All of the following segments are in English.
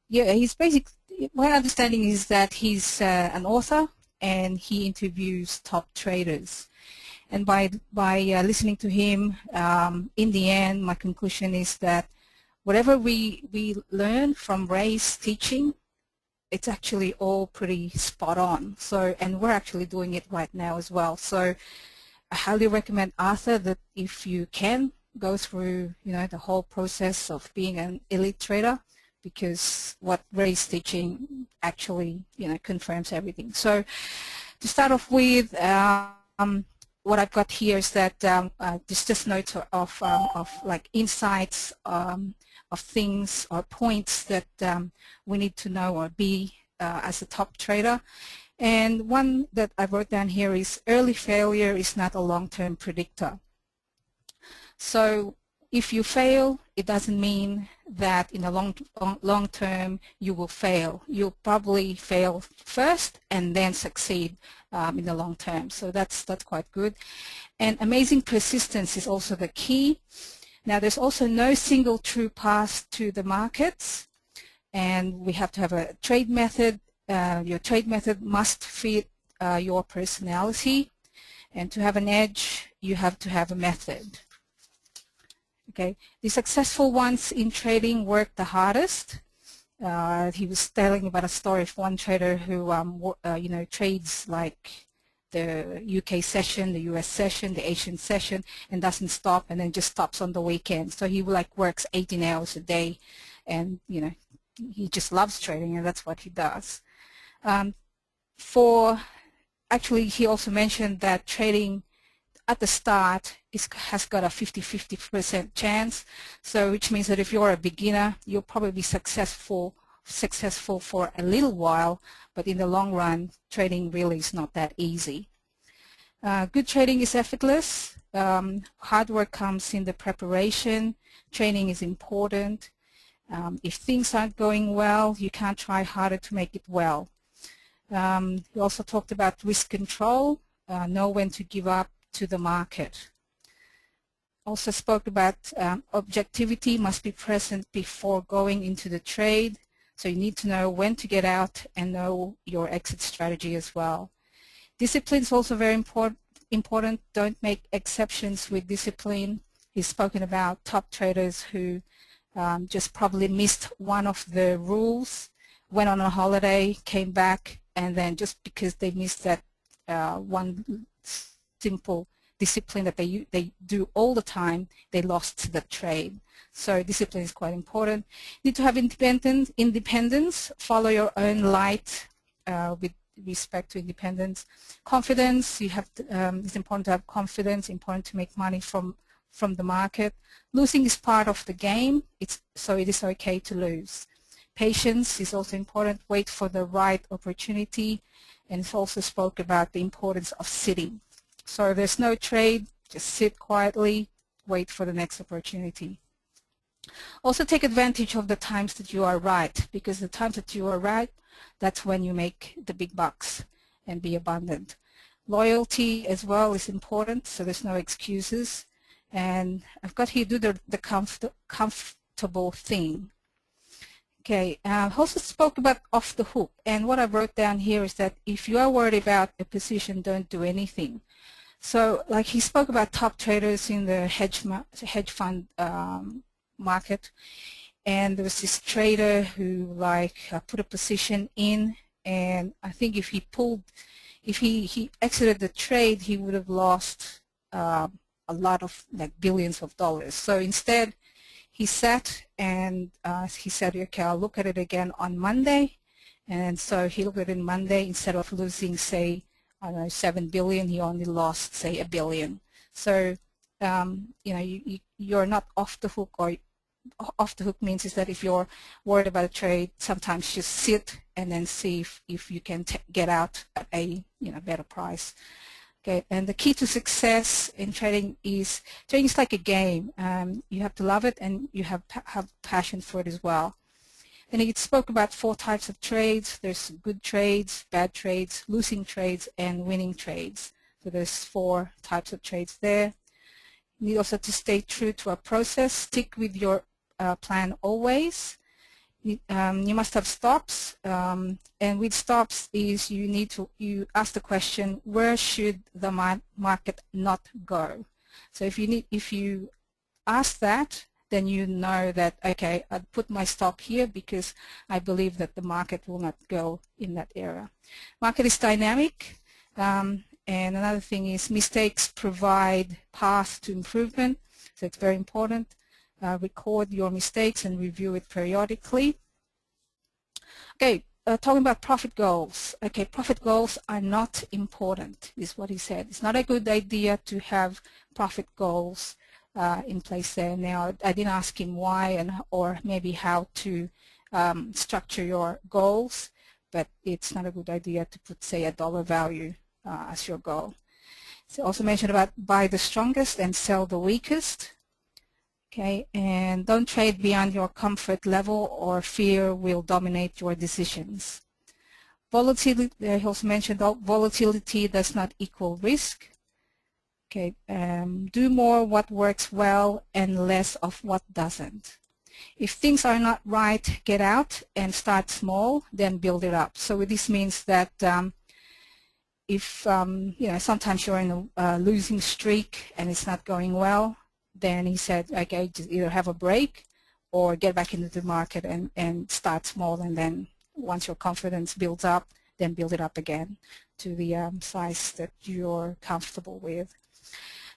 Yeah, he's basically, my understanding is that he's an author and he interviews top traders. And by listening to him, in the end, my conclusion is that whatever we learn from Ray's teaching, it's actually all pretty spot on. So, and we're actually doing it right now as well. So I highly recommend Arthur that if you can go through, the whole process of being an elite trader, because what Ray's teaching actually, confirms everything. So to start off with, what I've got here is that just notes of like insights of things or points that we need to know or be as a top trader. And one that I wrote down here is early failure is not a long-term predictor. So if you fail, it doesn't mean that in the long term you will fail. You'll probably fail first and then succeed in the long term. So that's quite good. And amazing persistence is also the key. Now there's also no single true path to the markets, and we have to have a trade method. Your trade method must fit your personality, and to have an edge you have to have a method. Okay, the successful ones in trading work the hardest. He was telling about a story of one trader who trades like the UK session, the US session, the Asian session, and doesn't stop, and then just stops on the weekend. So he like works 18 hours a day, and he just loves trading, and that's what he does. Actually, he also mentioned that trading at the start has got a 50-50% chance, so which means that if you're a beginner, you'll probably be successful for a little while, but in the long run, trading really is not that easy. Good trading is effortless. Hard work comes in the preparation. Training is important. If things aren't going well, you can't try harder to make it well. We also talked about risk control, know when to give up to the market. Also spoke about objectivity must be present before going into the trade, so you need to know when to get out and know your exit strategy as well. Discipline is also very important. Don't make exceptions with discipline. He's spoken about top traders who just probably missed one of the rules, went on a holiday, came back, and then just because they missed that one simple discipline that they do all the time, they lost the trade. So discipline is quite important. You need to have independence, follow your own light with respect to independence. Confidence, it's important to have confidence, important to make money from the market. Losing is part of the game, so it is okay to lose. Patience is also important, wait for the right opportunity, and it also spoke about the importance of sitting. So if there's no trade, just sit quietly, wait for the next opportunity. Also take advantage of the times that you are right, because the times that you are right, that's when you make the big bucks, and be abundant. Loyalty as well is important, so there's no excuses. And I've got here, do the comfortable thing. Okay, I also spoke about off the hook, and what I wrote down here is that if you are worried about a position, don't do anything. So like he spoke about top traders in the hedge fund market, and there was this trader who put a position in, and I think if he exited the trade, he would have lost a lot of billions of dollars. So instead he sat and he said, okay, I'll look at it again on Monday. And so he looked at it on Monday. Instead of losing, say, I don't know, 7 billion, he only lost, say, 1 billion. So you're not off the hook. Or off the hook means is that if you're worried about a trade, sometimes just sit and then see if you can get out at a better price. Okay, and the key to success in trading is like a game. You have to love it, and you have passion for it as well. And he spoke about 4 types of trades. There's good trades, bad trades, losing trades, and winning trades. So there's 4 types of trades there. You need also to stay true to a process. Stick with your plan always. you must have stops, and with stops is you ask the question, where should the market not go? So if you ask that, then you know that, okay, I'd put my stop here because I believe that the market will not go in that area. Market is dynamic, and another thing is mistakes provide paths to improvement, so it's very important. Record your mistakes and review it periodically. Okay, talking about profit goals. Okay, profit goals are not important, is what he said. It's not a good idea to have profit goals in place there. Now, I didn't ask him why or maybe how to structure your goals, but it's not a good idea to put, say, a dollar value as your goal. So also mentioned about buy the strongest and sell the weakest. Okay, and don't trade beyond your comfort level or fear will dominate your decisions. Volatility, he also mentioned volatility does not equal risk. Okay, do more what works well and less of what doesn't. If things are not right, get out and start small, then build it up. So this means that if sometimes you're in a losing streak and it's not going well, then he said, okay, just either have a break or get back into the market and start small, and then once your confidence builds up, then build it up again to the size that you're comfortable with.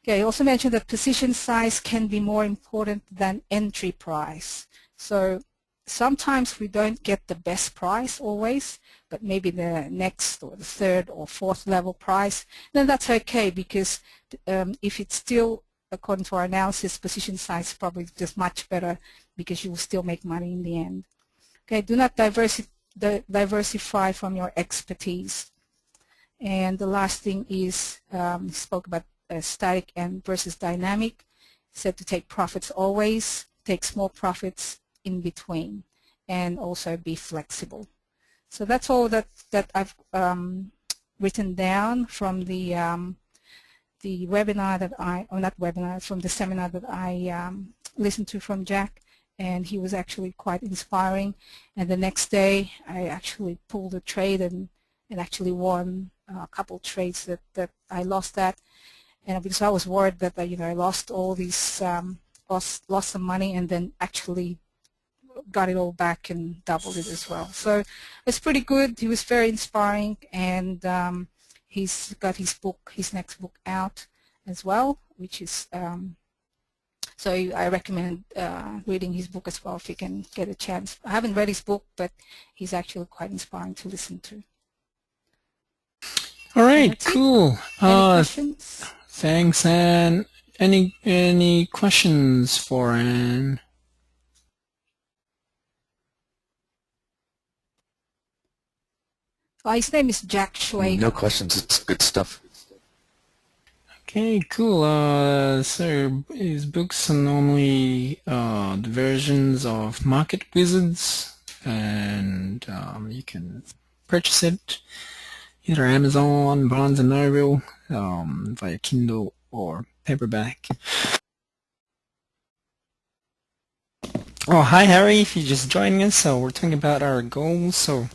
Okay, he also mentioned that position size can be more important than entry price. So sometimes we don't get the best price always, but maybe the next or the third or fourth level price, then that's okay, because if it's still, according to our analysis, position size is probably just much better because you will still make money in the end. Okay, do not diversify from your expertise. And the last thing is, spoke about static and versus dynamic. Said to take profits always, take small profits in between, and also be flexible. So that's all that I've written down from the webinar that from the seminar that I listened to from Jack, and he was actually quite inspiring. And the next day I actually pulled a trade and actually won a couple trades that I lost at, and because I was worried that I lost all these lost some money, and then actually got it all back and doubled it as well. So it's pretty good. He was very inspiring, and he's got his next book out as well, which is so I recommend reading his book as well if you can get a chance. I haven't read his book, but he's actually quite inspiring to listen to. All right, cool. Any questions? Thanks, Anne. Any questions for Anne? His name is Jack Schwager. No questions. It's good stuff. Okay, cool. So his books are normally the versions of Market Wizards, and you can purchase it either Amazon, Barnes & Noble, via Kindle or paperback. Oh, hi Harry, if you're just joining us, so we're talking about our goals. So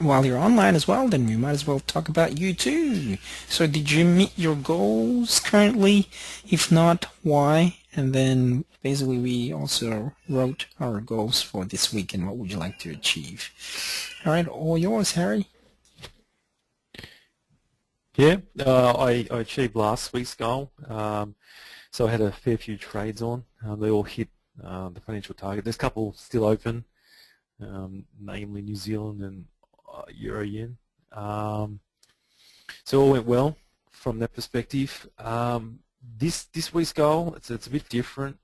while you're online as well, then we might as well talk about you too. So did you meet your goals currently? If not, why? And then basically we also wrote our goals for this week and what would you like to achieve. All right, all yours, Harry. Yeah, I achieved last week's goal. So I had a fair few trades on. They all hit the financial target. There's a couple still open, namely New Zealand and Euro Yen. So all went well from that perspective. This week's goal, it's a bit different.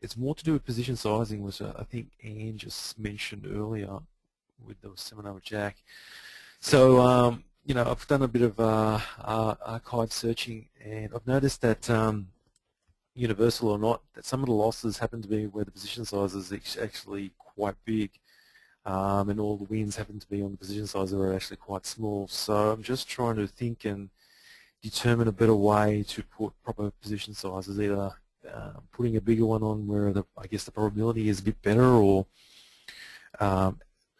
It's more to do with position sizing, which I think Anne just mentioned earlier with the seminar with Jack. So I've done a bit of archive searching, and I've noticed that universal or not, that some of the losses happen to be where the position size is actually quite big. And all the wins happen to be on the position size that are actually quite small. So I'm just trying to think and determine a better way to put proper position sizes, either putting a bigger one on where I guess the probability is a bit better, or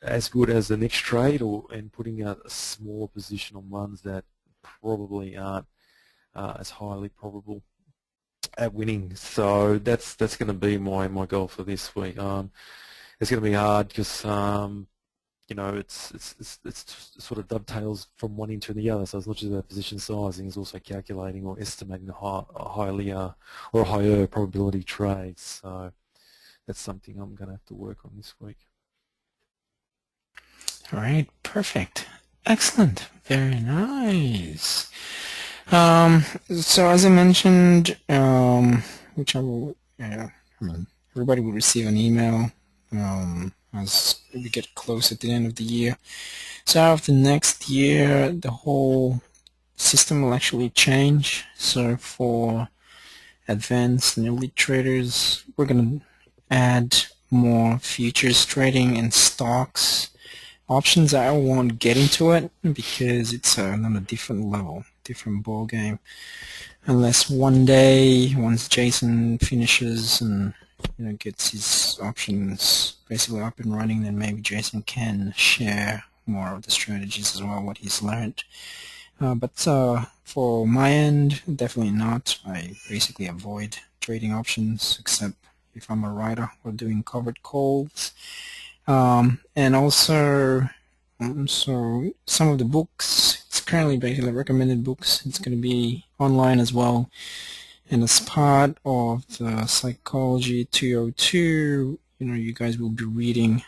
as good as the next trade, and putting a smaller position on ones that probably aren't as highly probable at winning. So that's going to be my goal for this week. It's going to be hard because you know, it's sort of dovetails from one into the other. So it's not just about position sizing; it's also calculating or estimating a higher probability trades. So that's something I'm going to have to work on this week. All right, perfect. Excellent. Very nice. So as I mentioned, which I will, I mean, everybody will receive an email as we get close at the end of the year. So after next year, the whole system will actually change. So for advanced and elite traders, we're going to add more futures trading and stocks. Options, I won't get into it because it's on a different level, different ball game. Unless one day, once Jason finishes and gets his options basically up and running, then maybe Jason can share more of the strategies as well, what he's learned. But for my end, definitely not. I basically avoid trading options except if I'm a writer or doing covered calls. And also, so some of the books, it's currently basically recommended books. It's going to be online as well. And as part of the Psychology 202, you guys will be reading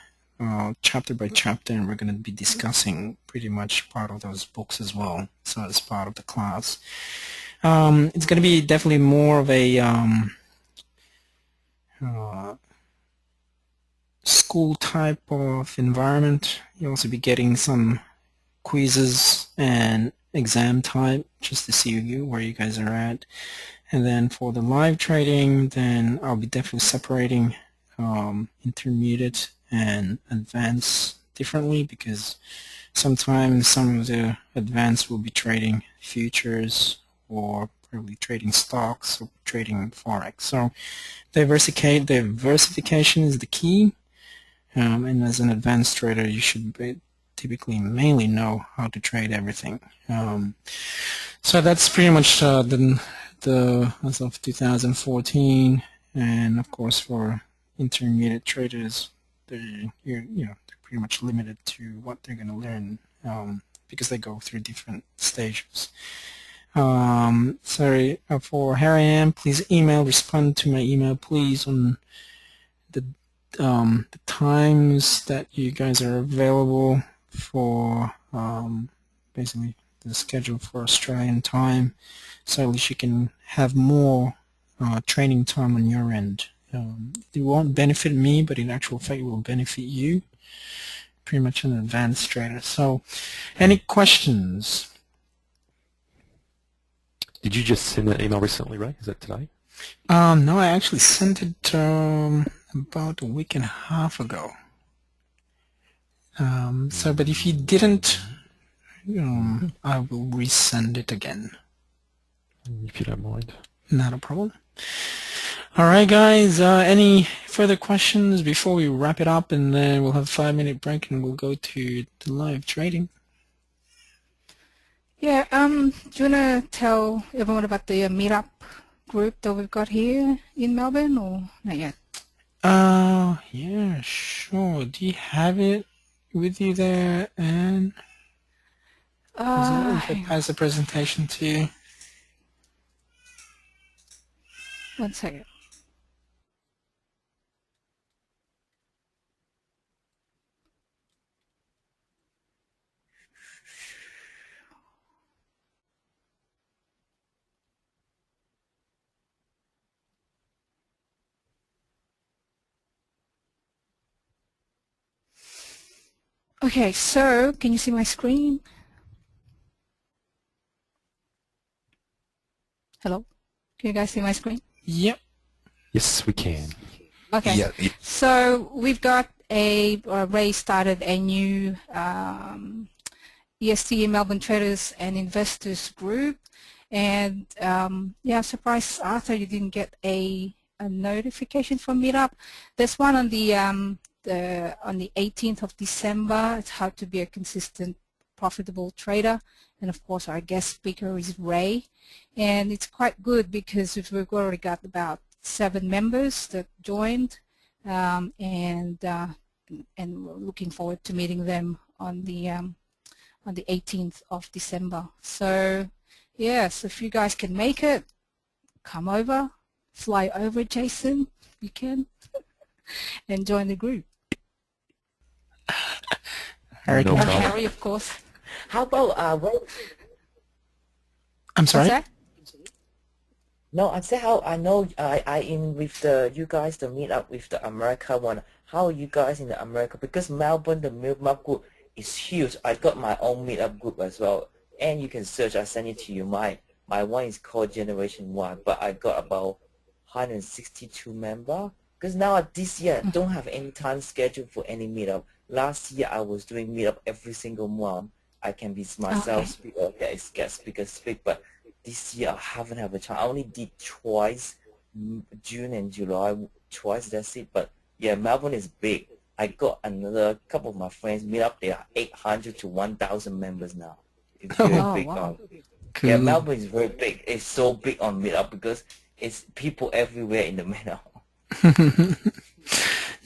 chapter by chapter, and we're going to be discussing pretty much part of those books as well. So as part of the class, it's going to be definitely more of a school type of environment. You'll also be getting some quizzes and exam type just to see where you guys are at. And then for the live trading, then I'll be definitely separating intermediate and advanced differently, because sometimes some of the advanced will be trading futures or probably trading stocks or trading forex. So diversification is the key. And as an advanced trader, you should typically mainly know how to trade everything. So that's pretty much the as of 2014, and of course for intermediate traders, they're pretty much limited to what they're going to learn because they go through different stages. Sorry, for Harry Ann, please respond to my email, please, on the times that you guys are available for basically the schedule for Australian time, so at least you can have more training time on your end. It won't benefit me, but in actual fact it will benefit you. Pretty much an advanced trader. So, any questions? Did you just send that email recently, Ray? Is that today? No, I actually sent it about a week and a half ago. So, but if you didn't, I will resend it again. If you don't mind. Not a problem. All right, guys. Any further questions before we wrap it up, and then we'll have a 5-minute break and we'll go to the live trading. Yeah. Do you wanna tell everyone about the meetup group that we've got here in Melbourne, or not yet? Yeah, sure. Do you have it with you there, Anne? If I pass the presentation to you. 1 second. Okay, so can you see my screen? Hello? Can you guys see my screen? Yep. Yes, we can. Okay. Yeah. So we've got Ray started a new EST Melbourne Traders and Investors group, and yeah, surprised Arthur you didn't get a notification from Meetup. There's one on the on the 18th of December. It's how to be a consistent, profitable trader. And of course, our guest speaker is Ray. And it's quite good because we've already got about 7 members that joined, and we're looking forward to meeting them on the 18th of December. So yes, if you guys can make it, come over, fly over, Jason, you can, and join the group. Harry, No problem. Harry, of course. How about I'm sorry? What's that? no, I say how I know I in with the you guys to meet up with the America one. How are you guys in the America? Because Melbourne, the meetup group is huge. I got my own meetup group as well, and you can search. I send it to you. My one is called Generation Y, but I got about 162 members. Because now this year I don't have any time scheduled for any meetup. Last year I was doing meetup every single month. I can be myself speak or guest speaker speak, but this year I haven't had a chance. I only did twice, June and July, twice, that's it. But yeah, Melbourne is big. I got another couple of my friends meet up. There are 800 to 1,000 members now. It's very big. Wow. Cool. Yeah, Melbourne is very big. It's so big on meetup because it's people everywhere in the meetup.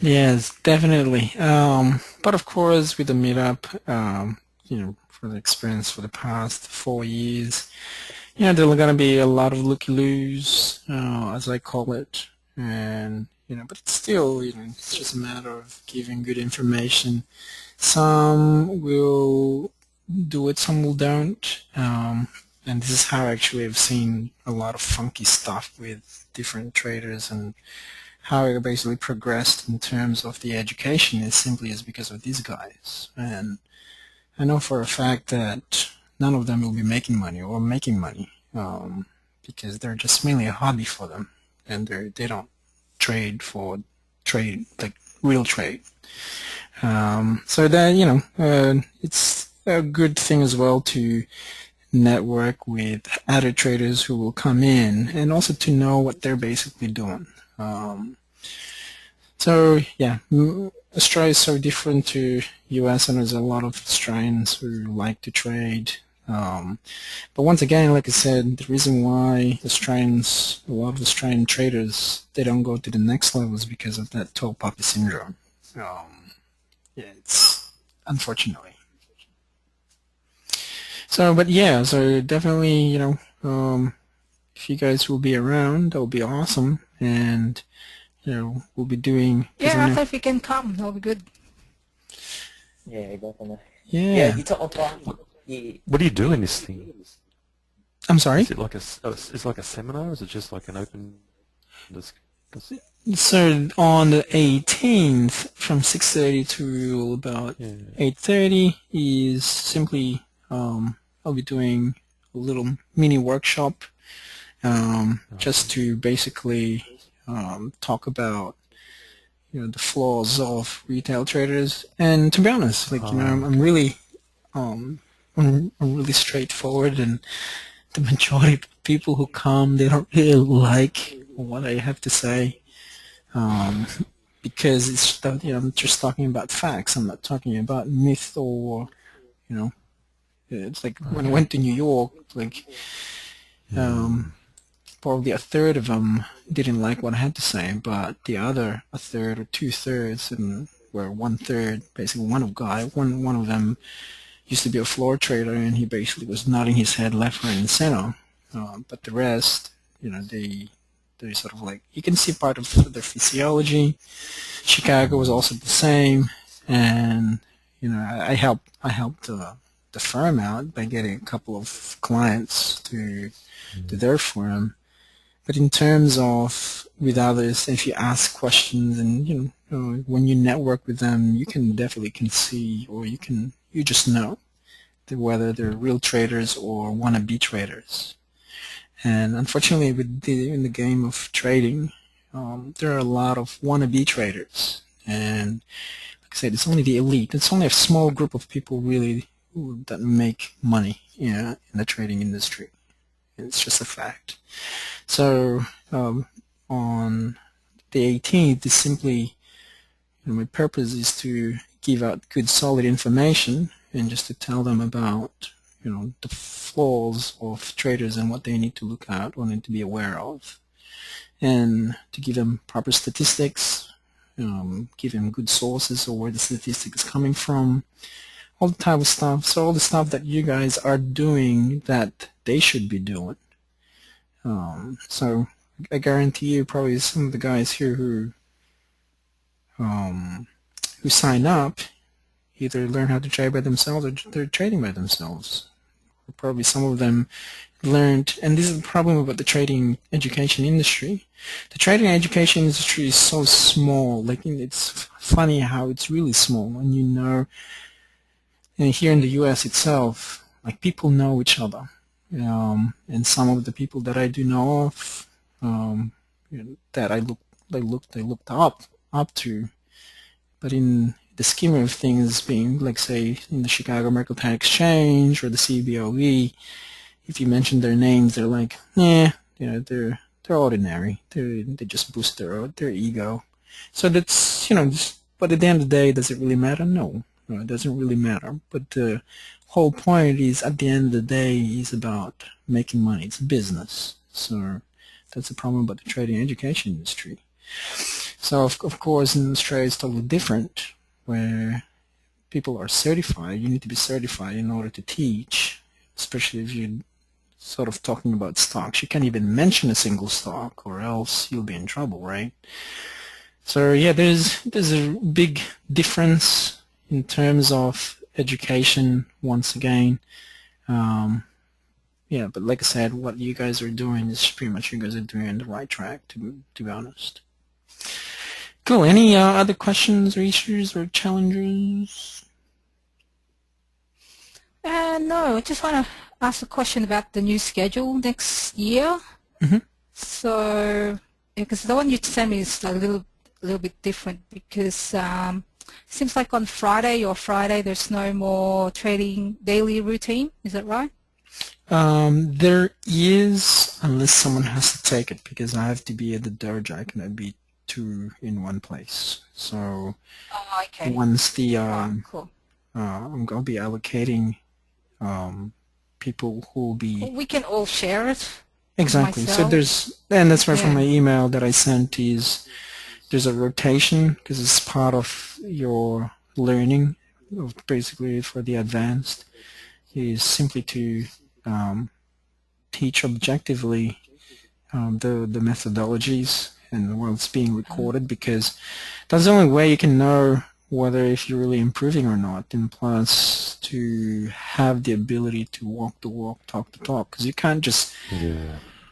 Yes, definitely. But of course, with the meetup, for the experience for the past 4 years, there are going to be a lot of looky-loos, as I call it, and but it's still, it's just a matter of giving good information. Some will do it, some will don't, and this is how actually I've seen a lot of funky stuff with different traders, and how it basically progressed in terms of the education is simply because of these guys. And I know for a fact that none of them will be making money or making money, because they're just mainly a hobby for them, and they don't trade like real trade. So that it's a good thing as well to network with other traders who will come in, and also to know what they're basically doing. So yeah, Australia is so different to US, and there's a lot of Australians who like to trade. But once again, like I said, the reason why a lot of Australian traders, they don't go to the next level is because of that tall poppy syndrome. It's unfortunately. So, but yeah, so definitely, if you guys will be around, that will be awesome, and we'll be doing. Yeah, I if you can come, that'll be good. Yeah, definitely. Yeah. Yeah, you talk about the. What do you do in this thing? I'm sorry. Is it like it's like a seminar, or is it just like an open discussion? So on the 18th, from 6:30 to about 8:30, is simply I'll be doing a little mini workshop, just to basically talk about the flaws of retail traders. And to be honest, I'm really I'm really straightforward, and the majority of people who come, they don't really like what I have to say, because it's I'm just talking about facts. I'm not talking about myth or it's like when I went to New York, probably a third of them didn't like what I had to say, but the other a third or 2/3, and where 1/3, basically one of them used to be a floor trader, and he basically was nodding his head left, right, and center. But the rest, they sort of you can see part of their physiology. Chicago was also the same, and I helped the firm out by getting a couple of clients to their firm. But in terms of with others, if you ask questions and when you network with them, you can definitely see, or you just know whether they're real traders or wannabe traders. And unfortunately, in the game of trading, there are a lot of wannabe traders, and like I said, it's only the elite. It's only a small group of people really that make money in the trading industry. It's just a fact. So on the 18th is simply my purpose is to give out good, solid information and just to tell them about, the flaws of traders and what they need to look at, what they need to be aware of, and to give them proper statistics, give them good sources or where the statistic is coming from, all the type of stuff. So all the stuff that you guys are doing that they should be doing. So I guarantee you probably some of the guys here who sign up either learn how to trade by themselves or they're trading by themselves. Or probably some of them learned, and this is the problem about the trading education industry. The trading education industry is so small. Like, it's funny how it's really small, and and here in the U.S. itself, like, people know each other, and some of the people that I do know of, that I looked up to, but in the scheme of things, being like, say, in the Chicago Mercantile Exchange or the CBOE, if you mention their names, they're like, they're ordinary. They just boost their ego. So that's, but at the end of the day, does it really matter? No, it doesn't really matter. But the whole point is, at the end of the day, is about making money. It's a business. So that's the problem about the trading education industry. So of course, in Australia, it's totally different, where people are certified. You need to be certified in order to teach, especially if you're sort of talking about stocks. You can't even mention a single stock, or else you'll be in trouble, right? So yeah, there's a big difference in terms of education. Once again, yeah. But like I said, what you guys are doing is pretty much, you guys are doing the right track. To be honest. Cool. Any other questions or issues or challenges? No, I just want to ask a question about the new schedule next year. Mm-hmm. So, because the one you sent me is a little bit different, because seems like on Friday there's no more trading daily routine. Is that right? There is, unless someone has to take it, because I have to be at the dojo. I cannot be two in one place. So okay. once the Cool. I'm going to be allocating people who will be. Well, we can all share it. Exactly. So that's why from my email that I sent there's a rotation, because it's part of your learning, basically for the advanced, is simply to teach objectively the methodologies, and while it's being recorded, because that's the only way you can know whether if you're really improving or not, and plus to have the ability to walk the walk, talk the talk, because you can't just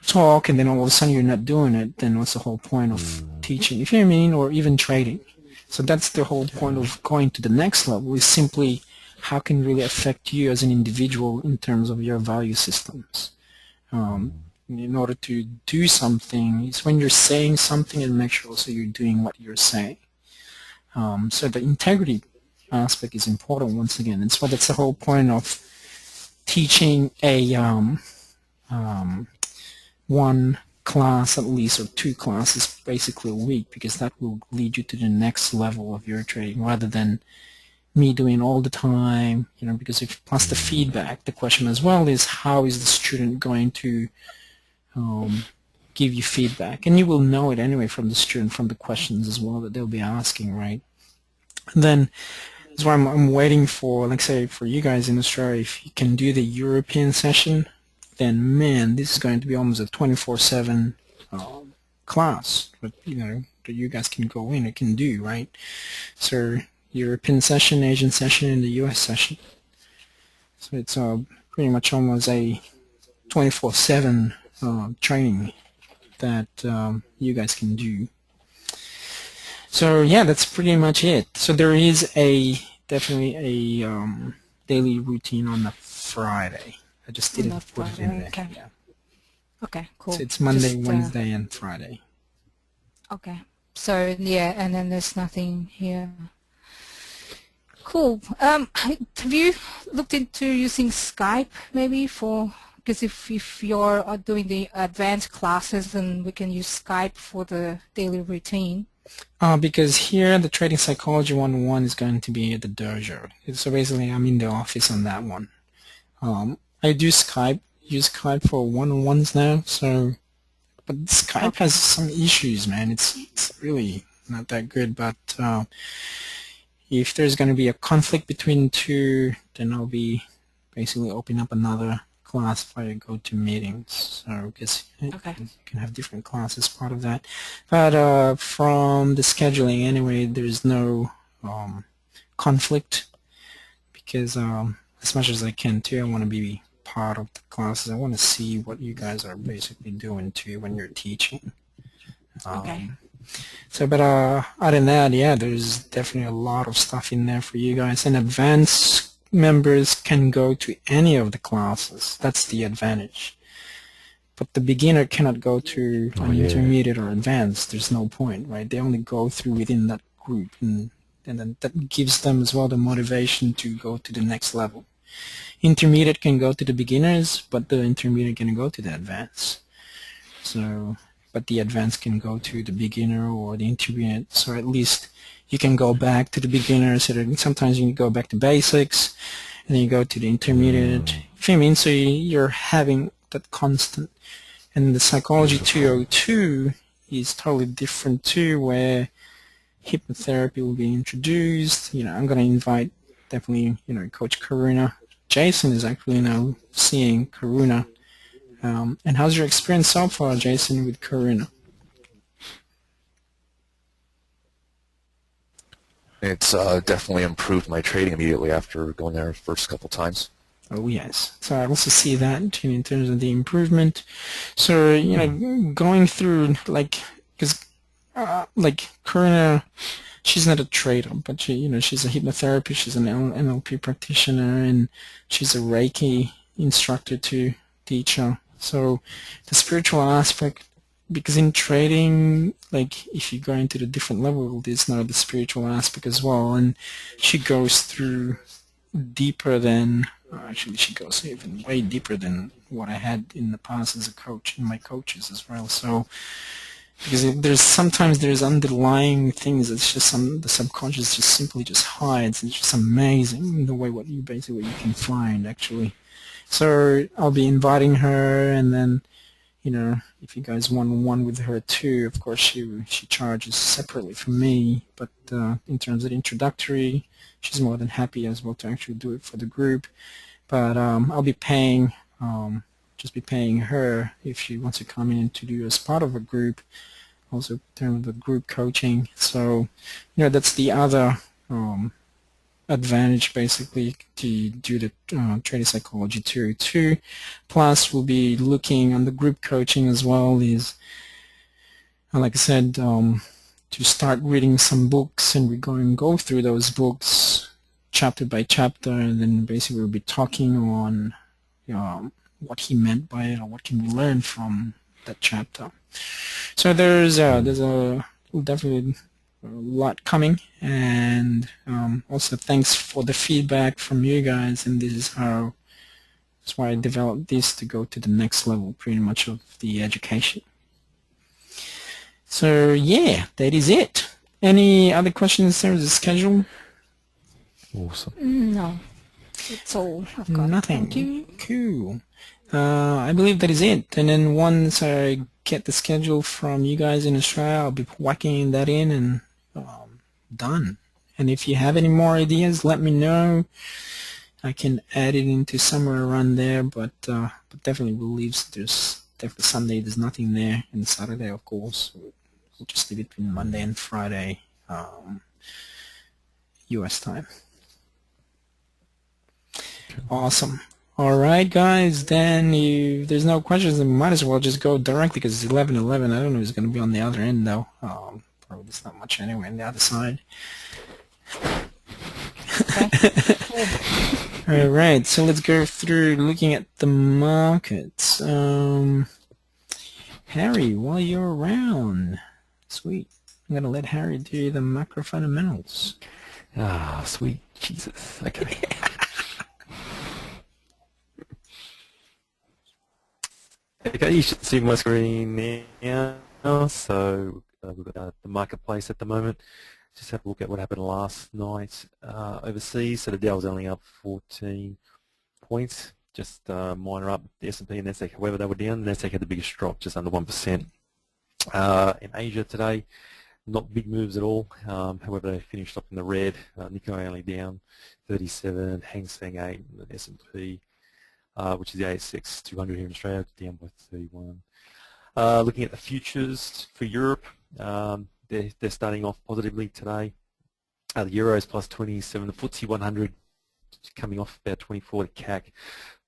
talk and then all of a sudden you're not doing it. Then what's the whole point of teaching, if you know what I mean, or even trading? So that's the whole point of going to the next level, is simply how can it really affect you as an individual in terms of your value systems. In order to do something, it's when you're saying something, and make sure also you're doing what you're saying. So the integrity aspect is important once again. And so that's the whole point of teaching a one class at least, or two classes basically a week, because that will lead you to the next level of your trading, rather than me doing all the time, because if plus the feedback, the question as well is, how is the student going to give you feedback? And you will know it anyway from the student, from the questions as well that they'll be asking, right? And then that's why I'm waiting for, like, say, for you guys in Australia, if you can do the European session, then man, this is going to be almost a 24/7 class, but that you guys can go in and can do, right? So European session, Asian session, and the US session. So it's pretty much almost a 24/7 training that you guys can do. So yeah, that's pretty much it. So there is definitely a daily routine on the Friday. I just didn't put it in there. Okay. Yeah. Okay, cool. So it's Monday, Wednesday, and Friday. Okay. So yeah, and then there's nothing here. Cool. Have you looked into using Skype maybe for? Because if you're doing the advanced classes, then we can use Skype for the daily routine. Because here the Trading Psychology 101 is going to be at the dojo. So basically I'm in the office on that one. I do use Skype for one-on-ones now, so but Skype Okay. has some issues, man. It's really not that good, but if there's going to be a conflict between two, then I'll be basically opening up another class if I go to meetings. So because Okay. you can have different classes part of that. But from the scheduling anyway, there's no conflict because as much as I can too, I want to be part of the classes. I want to see what you guys are basically doing too when you're teaching. Okay. So, but other than that, yeah, there's definitely a lot of stuff in there for you guys. And advanced members can go to any of the classes. That's the advantage. But the beginner cannot go to an intermediate or advanced. There's no point, right? They only go through within that group, and then that gives them as well the motivation to go to the next level. Intermediate can go to the beginners, but the intermediate can go to the advanced. So, but the advanced can go to the beginner or the intermediate. So at least you can go back to the beginner. So that sometimes you can go back to basics, and then you go to the intermediate. You know what I mean? So you're having that constant. And the Psychology 202 is totally different too, where hypnotherapy will be introduced. You know, I'm going to invite definitely, Coach Karuna. Jason is actually now seeing Karuna. And how's your experience so far, Jason, with Karuna? It's definitely improved my trading immediately after going there the first couple times. Oh yes, so I also see that in terms of the improvement. So going through because Karuna, she's not a trader, but she's a hypnotherapist, she's an NLP practitioner, and she's a Reiki instructor to teacher. So the spiritual aspect, because in trading, if you go into the different level, there's now the spiritual aspect as well, and she goes through deeper than. Actually, she goes even way deeper than what I had in the past as a coach and my coaches as well. So, because sometimes there's underlying things that's just the subconscious just simply just hides. It's just amazing the way what you can find actually. So I'll be inviting her, and then if you guys one-on-one with her too, of course she charges separately from me. But in terms of the introductory, she's more than happy as well to actually do it for the group. But I'll be paying, just be paying her if she wants to come in to do as part of a group, also in terms of the group coaching. So, that's the other advantage basically to do the Trading Psychology 202. Plus, we'll be looking on the group coaching as well is, like I said, to start reading some books, and we're going to go through those books chapter by chapter, and then basically we'll be talking on what he meant by it, or what can we learn from that chapter. So there's definitely a lot coming, and also thanks for the feedback from you guys, and that's why I developed this to go to the next level pretty much of the education. So yeah, that is it. Any other questions in terms of schedule? Awesome. No, it's all I've got. Nothing. Thank you. Cool. I believe that is it. And then once I get the schedule from you guys in Australia, I'll be whacking that in and done. And if you have any more ideas, let me know. I can add it into somewhere around there, but definitely we'll leave. There's definitely Sunday. There's nothing there, and Saturday, of course. We'll just leave it between Monday and Friday, U.S. time. Awesome. All right, guys. Then if there's no questions, then we might as well just go directly because it's 11:11. I don't know who's going to be on the other end, though. Probably there's not much anyway on the other side. All right, so let's go through looking at the markets. Harry, while you're around, sweet. I'm going to let Harry do the macro fundamentals. Ah, sweet Jesus. Okay. Okay, you should see my screen now. So we've got the marketplace at the moment. Just have a look at what happened last night overseas. So the Dow was only up 14 points, just minor up. The S&P and Nasdaq, however, they were down. The Nasdaq had the biggest drop, just under 1%. In Asia today, not big moves at all. However, they finished up in the red. Nikkei only down 37, Hang Seng 8, and the S&P, which is the ASX 200 here in Australia, down by 31. Looking at the futures for Europe, they're starting off positively today. The Euro is plus 27, the FTSE 100 coming off about 24, the CAC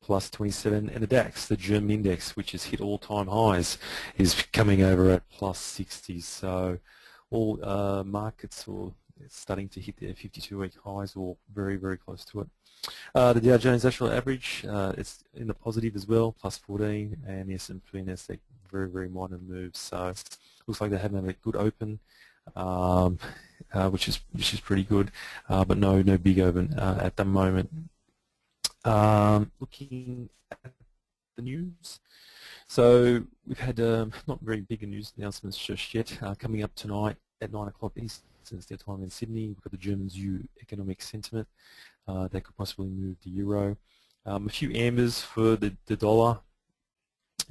plus 27, and the DAX, the German index, which has hit all-time highs, is coming over at plus 60. So all markets are starting to hit their 52-week highs, or very, very close to it. The Dow Jones National Average, it's in the positive as well, plus 14, and the S&P and Nasdaq, very, very minor moves. So looks like they're having a good open, which is pretty good, but no big open at the moment. Looking at the news, so we've had not very big news announcements just yet. Coming up tonight at 9 o'clock Eastern Standard Time in Sydney, we've got the German's EU economic sentiment. That could possibly move the euro. A few ambers for the dollar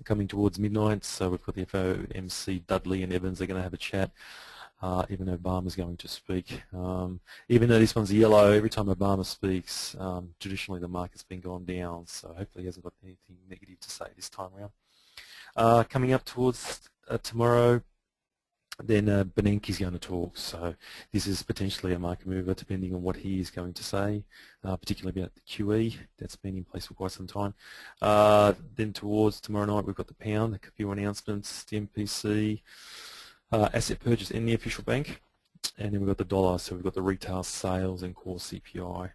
coming towards midnight. So we've got the FOMC, Dudley and Evans are going to have a chat. Even Obama's going to speak. Even though this one's yellow, every time Obama speaks, traditionally the market's been going down. So hopefully he hasn't got anything negative to say this time around. Coming up towards tomorrow, then Bernanke's going to talk, so this is potentially a market mover depending on what he is going to say, particularly about the QE that's been in place for quite some time. Then towards tomorrow night we've got the pound, a few announcements, the MPC, asset purchase in the official bank, and then we've got the dollar, so we've got the retail sales and core CPI.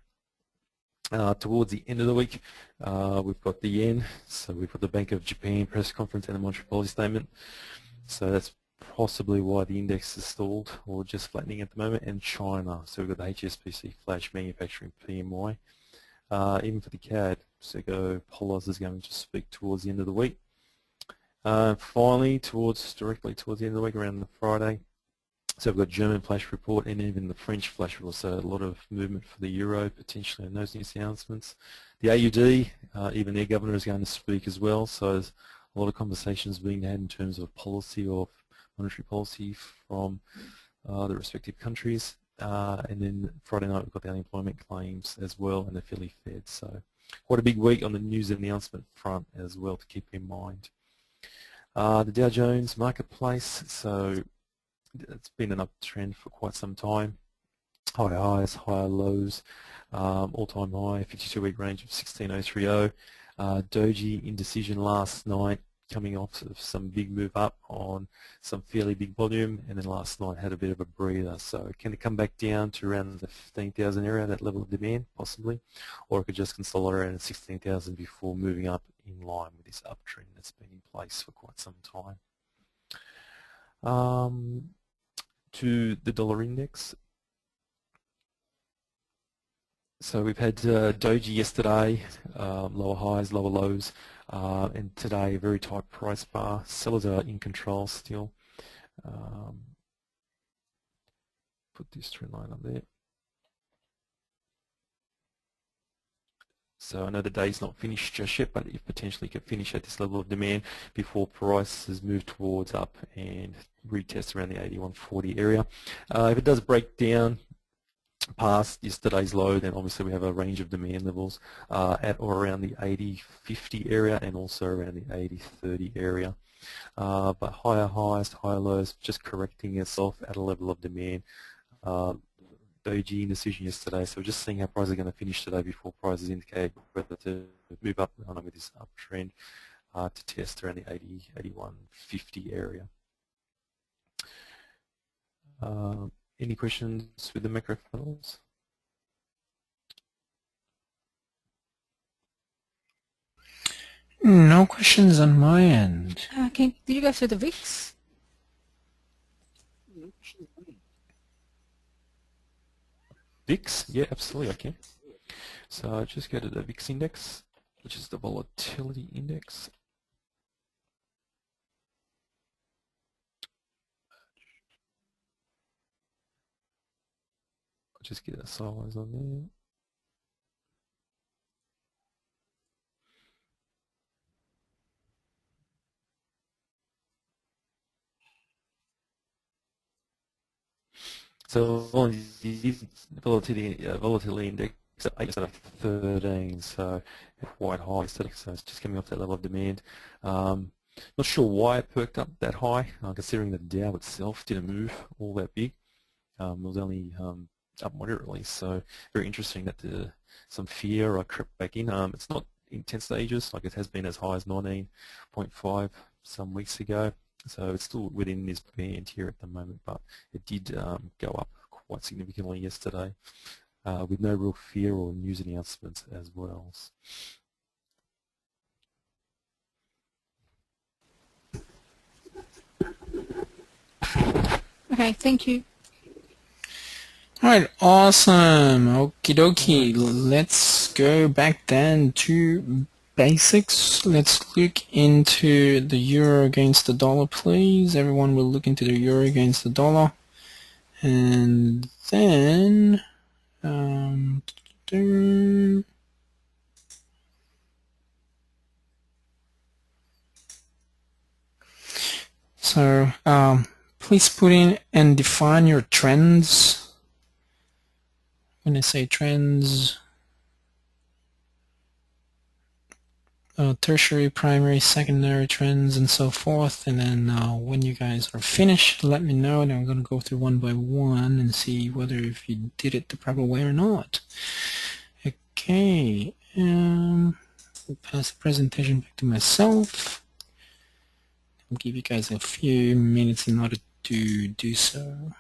Towards the end of the week, we've got the yen, so we've got the Bank of Japan press conference and the monetary policy statement, so that's possibly why the index is stalled or just flattening at the moment, and China. So we've got the HSBC Flash Manufacturing PMI. Even for the CAD, Sergio Polos is going to speak towards the end of the week. Finally, directly towards the end of the week, around the Friday, so we've got German flash report and even the French flash report, so a lot of movement for the euro potentially in those news announcements. The AUD, even their governor is going to speak as well, so there's a lot of conversations being had in terms of policy or monetary policy from the respective countries. And then Friday night we've got the unemployment claims as well and the Philly Fed. So quite a big week on the news announcement front as well to keep in mind. The Dow Jones marketplace, so it's been an uptrend for quite some time. Higher highs, higher lows, all-time high, 52-week range of 16,030. Doji indecision last night, coming off of some big move up on some fairly big volume, and then last night had a bit of a breather. So can it come back down to around the 15,000 area, that level of demand, possibly, or it could just consolidate around 16,000 before moving up in line with this uptrend that's been in place for quite some time. To the dollar index. So we've had Doji yesterday, lower highs, lower lows, and today a very tight price bar. Sellers are in control still. Put this trend line up there. So I know the day's not finished just yet, but it potentially could finish at this level of demand before prices move towards up and retest around the 81.40 area. If it does break down past yesterday's low, then obviously we have a range of demand levels at or around the 80.50 area and also around the 80.30 area. But higher highs, higher lows, just correcting itself at a level of demand. Doji indecision yesterday, so we're just seeing how prices are going to finish today before prices indicate whether to move up with this uptrend to test around the 80, 81.50 area. Any questions with the macro fundamentals? No questions on my end. Did you go through the VIX? VIX? Yeah, absolutely, I can. So just go to the VIX index, which is the volatility index. just get a size on there. So volatility index at 8 instead of 13, so quite high instead of, so it's just coming off that level of demand. Not sure why it perked up that high, considering the Dow itself didn't move all that big. It was only up moderately, so very interesting that some fear crept back in. It's not intense stages like it has been as high as 19.5 some weeks ago. So it's still within this band here at the moment, but it did go up quite significantly yesterday with no real fear or news announcements as well. Okay, thank you. Alright, awesome. Okie dokie. Let's go back then to basics. Let's look into the euro against the dollar, please. Everyone will look into the euro against the dollar. And then so please put in and define your trends. When I say trends, tertiary, primary, secondary trends, and so forth. And then when you guys are finished, let me know, and I'm going to go through one by one and see whether if you did it the proper way or not. Okay, I'll pass the presentation back to myself. I'll give you guys a few minutes in order to do so.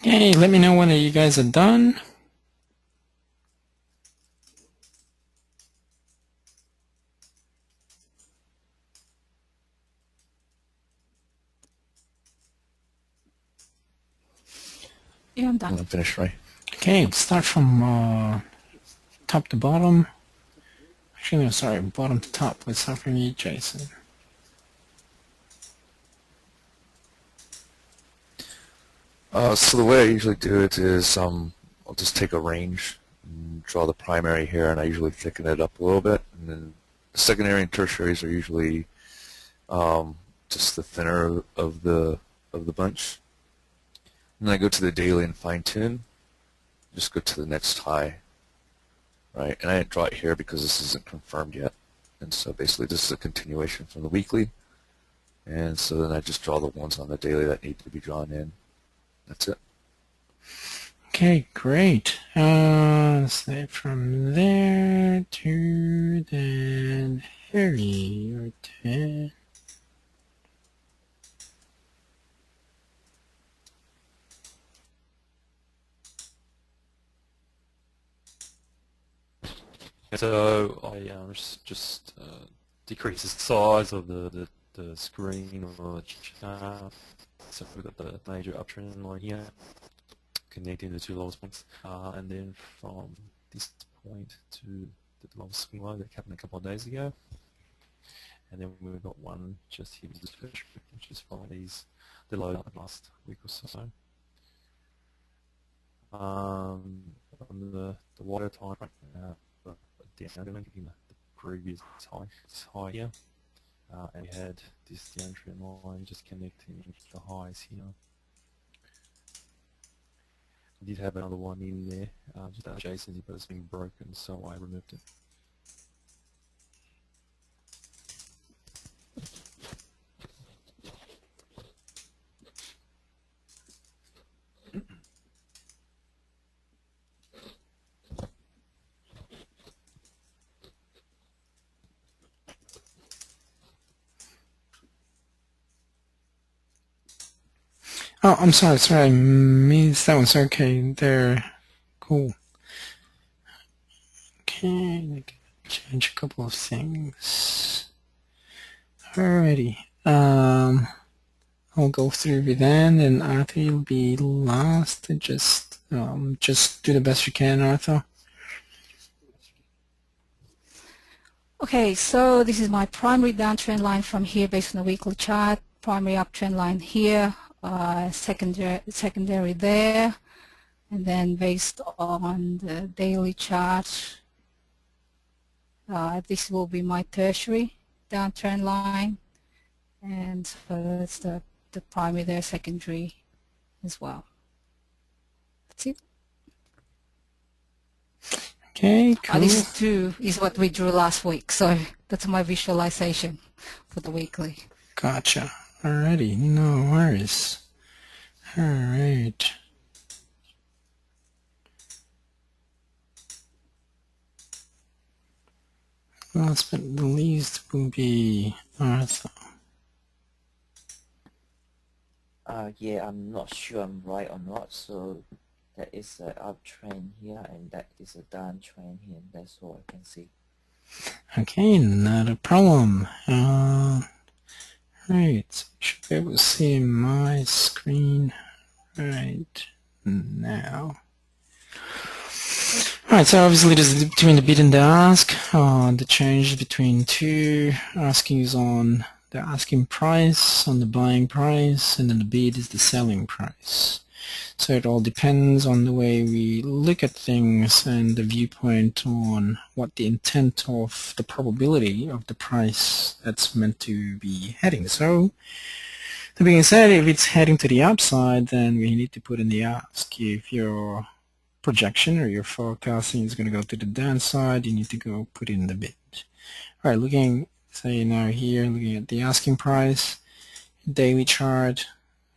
Okay, let me know when you guys are done. Yeah, I'm done. I'm finished, right? Okay, let's start from top to bottom. Actually, no, sorry, bottom to top. Let's start from you, Jason. So the way I usually do it is I'll just take a range and draw the primary here, and I usually thicken it up a little bit. And then the secondary and tertiaries are usually just the thinner of the bunch. And then I go to the daily and fine tune. Just go to the next high, right? And I didn't draw it here because this isn't confirmed yet. And so basically this is a continuation from the weekly. And so then I just draw the ones on the daily that need to be drawn in. That's it. Okay, great. So from there to then Harry, your turn. So I just decrease the size of the screen or the chart. So we've got the major uptrend line here, connecting the two lowest points, and then from this point to the lowest swing low that happened a couple of days ago, and then we've got one just here, which is following the low of last week or so. On the wider time frame, down, going to give the previous high here, and we had this downtrend line just connecting the highs here. I did have another one in there, just adjacent, but it's been broken, so I removed it. Oh, I'm sorry, I missed that one. So, okay, there. Cool. Okay, change a couple of things. Alrighty. I'll go through with that, and Arthur, you'll be last. Just do the best you can, Arthur. Okay, so this is my primary downtrend line from here based on the weekly chart, primary uptrend line here, secondary there, and then based on the daily chart, this will be my tertiary downtrend line, and so that's the primary there, secondary as well. That's it. Okay, cool. This too is what we drew last week, so that's my visualization for the weekly. Gotcha. Alrighty, no worries. Alright. Last but not least will be Arthur. Yeah, I'm not sure I'm right or not. So that is an uptrend here, and that is a downtrend here. And that's all I can see. Okay, not a problem. Right, so you should be able to see my screen right now. Alright, so obviously there's between the bid and the ask. The change between two. Asking is on the asking price, on the buying price, and then the bid is the selling price. So it all depends on the way we look at things and the viewpoint on what the intent of the probability of the price that's meant to be heading. So, that being said, if it's heading to the upside, then we need to put in the ask. If your projection or your forecasting is going to go to the downside, you need to go put in the bid. All right, looking, say now here, looking at the asking price, daily chart,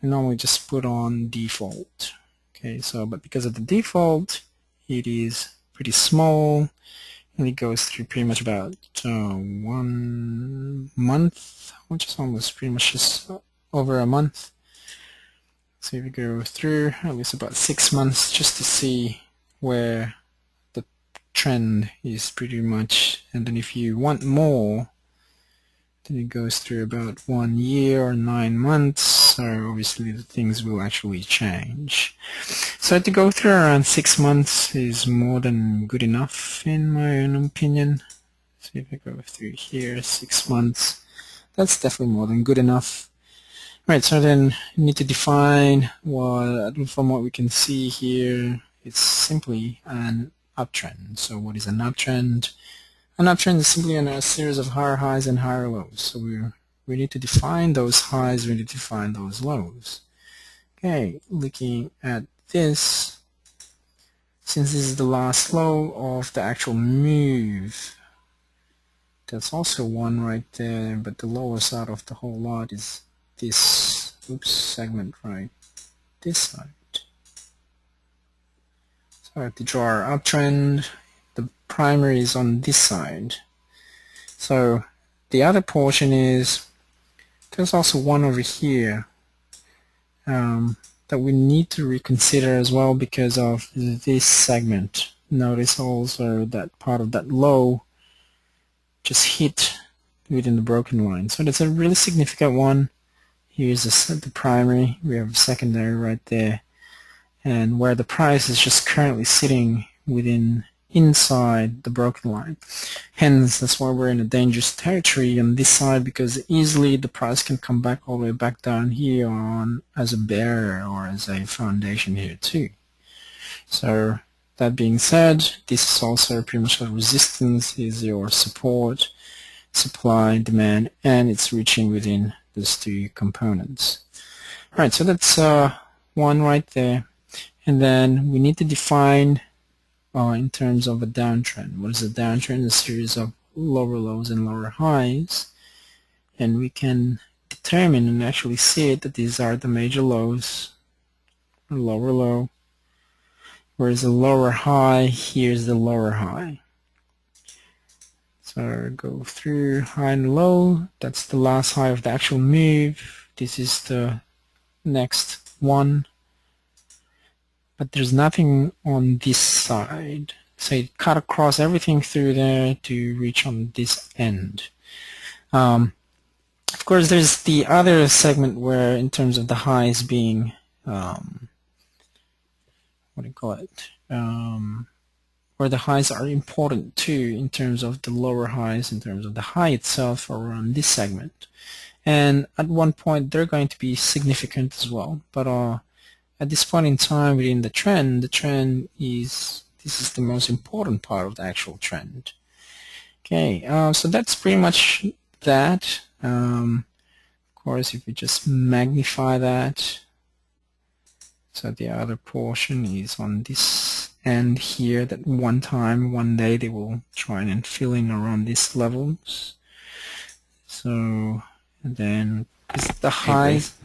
I normally just put on default. Okay, so but because of the default, it is pretty small, and it goes through pretty much about 1 month, which is almost pretty much just over a month. So if you go through at least about 6 months just to see where the trend is pretty much, and then if you want more, then it goes through about 1 year or 9 months, so obviously the things will actually change. So to go through around 6 months is more than good enough in my own opinion. So if I go through here, 6 months, that's definitely more than good enough. Right, so then you need to define what, from what we can see here, it's simply an uptrend. So what is an uptrend? An uptrend is simply a series of higher highs and higher lows. So we need to define those highs, we need to define those lows. Okay, looking at this, since this is the last low of the actual move, that's also one right there, but the lowest out of the whole lot is this segment right this side. So to draw our uptrend, the primary is on this side. So the other portion is, there's also one over here that we need to reconsider as well because of this segment. Notice also that part of that low just hit within the broken line. So that's a really significant one. Here's the primary, we have a secondary right there, and where the price is just currently sitting inside the broken line. Hence, that's why we're in a dangerous territory on this side, because easily the price can come back all the way back down here on as a barrier or as a foundation here too. So that being said, this is also pretty much a resistance, is your support, supply, demand, and it's reaching within these two components. Alright, so that's one right there. And then we need to define in terms of a downtrend. What is a downtrend? A series of lower lows and lower highs. And we can determine and actually see it that these are the major lows, a lower low, whereas the lower high, here's the lower high. So go through high and low, that's the last high of the actual move. This is the next one. But there's nothing on this side. So it cut across everything through there to reach on this end. Of course, there's the other segment where, in terms of the highs being, what do you call it? Where the highs are important too, in terms of the lower highs, in terms of the high itself around this segment. And at one point, they're going to be significant as well. But at this point in time within the trend is, this is the most important part of the actual trend. Okay, so that's pretty much that. Of course, if we just magnify that, so the other portion is on this end here, that one day they will try and fill in around these levels. So, and then is the highs,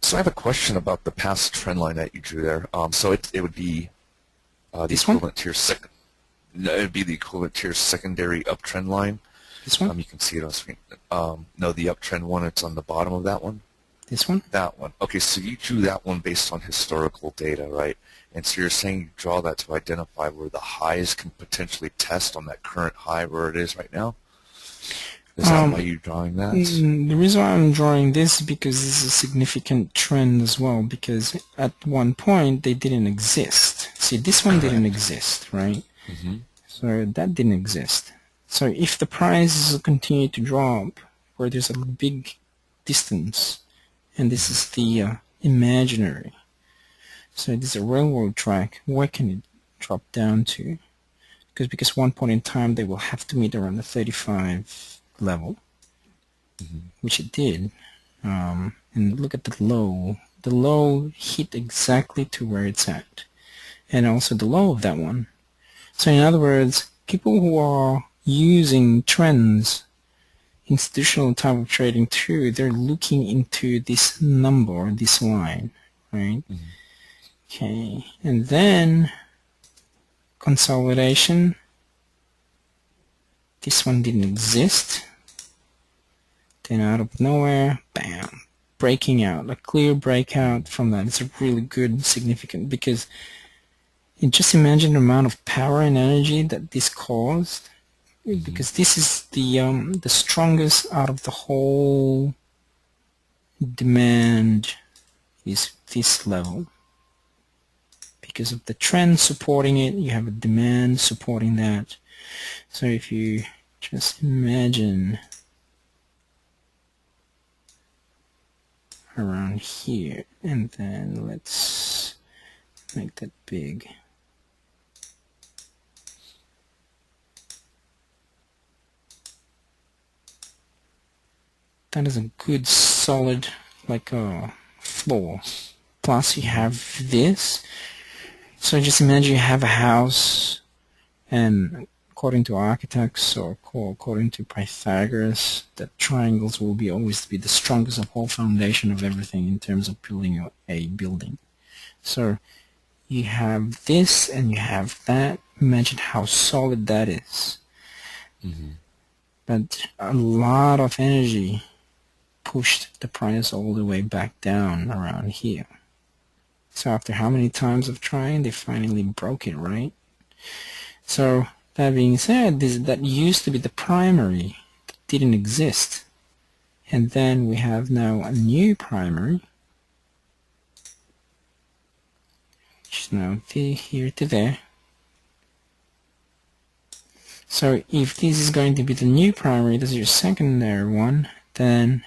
So I have a question about the past trend line that you drew there. So it would be the This one? equivalent to your second. No, it would be the equivalent to your secondary uptrend line. This one? You can see it on screen. No, the uptrend one. It's on the bottom of that one. This one? That one. Okay, so you drew that one based on historical data, right? And so you're saying you draw that to identify where the highs can potentially test on that current high where it is right now? Is that why you're drawing that? The reason why I'm drawing this is because this is a significant trend as well, because at one point they didn't exist. See, this one didn't exist, right? Mm-hmm. So that didn't exist. So if the prices continue to drop, where there's a big distance, and this is the imaginary, so this is a railroad track, where can it drop down to? Because one point in time they will have to meet around the 35 level, which it did, and look at the low. The low hit exactly to where it's at, and also the low of that one. So in other words, people who are using trends, institutional type of trading too, they're looking into this number, this line, right? Okay, and then consolidation. This one didn't exist. Then out of nowhere, bam, breaking out, a clear breakout from that. It's a really good, significant, because you just imagine the amount of power and energy that this caused, because this is the strongest out of the whole demand is this level. Because of the trend supporting it, you have a demand supporting that. So if you just imagine around here, and then let's make that big. That is a good solid, like a floor. Plus you have this. So just imagine you have a house, and according to architects or according to Pythagoras, that triangles will always be the strongest of all foundation of everything in terms of building a building. So you have this and you have that. Imagine how solid that is. Mm-hmm. But a lot of energy pushed the price all the way back down around here. So after how many times of trying, they finally broke it, right? So that being said, that used to be the primary that didn't exist. And then we have now a new primary, which is now here to there. So if this is going to be the new primary, this is your secondary one, then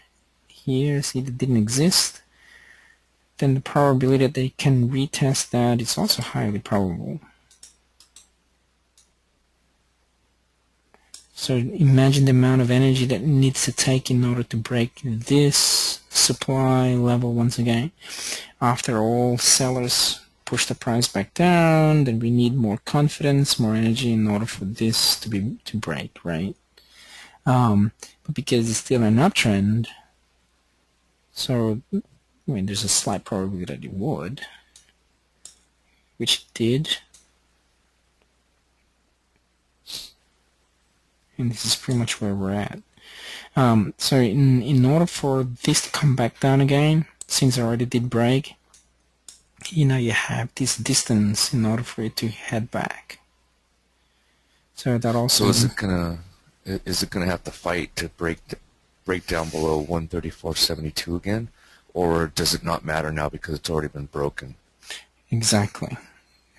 here, see, that didn't exist. Then the probability that they can retest that is also highly probable. So imagine the amount of energy that it needs to take in order to break this supply level once again. After all sellers push the price back down, then we need more confidence, more energy in order for this to break, right? But because it's still an uptrend, so I mean there's a slight probability that it would, which it did. And this is pretty much where we're at. So in order for this to come back down again, since it already did break, you have this distance in order for it to head back. So that also. So is it gonna have to fight to break down below 134.72 again, or does it not matter now because it's already been broken? Exactly.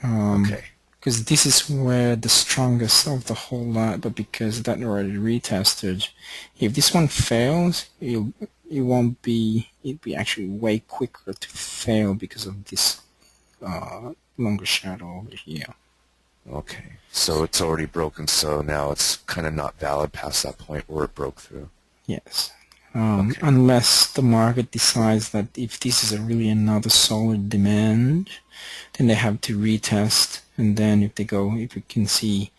Okay. Because this is where the strongest of the whole lot, but because that already retested, if this one fails, it'd be actually way quicker to fail because of this longer shadow over here. Okay. So it's already broken, so now it's kind of not valid past that point where it broke through. Yes. Okay. Unless the market decides that if this is really another solid demand, then they have to retest, and then if we can see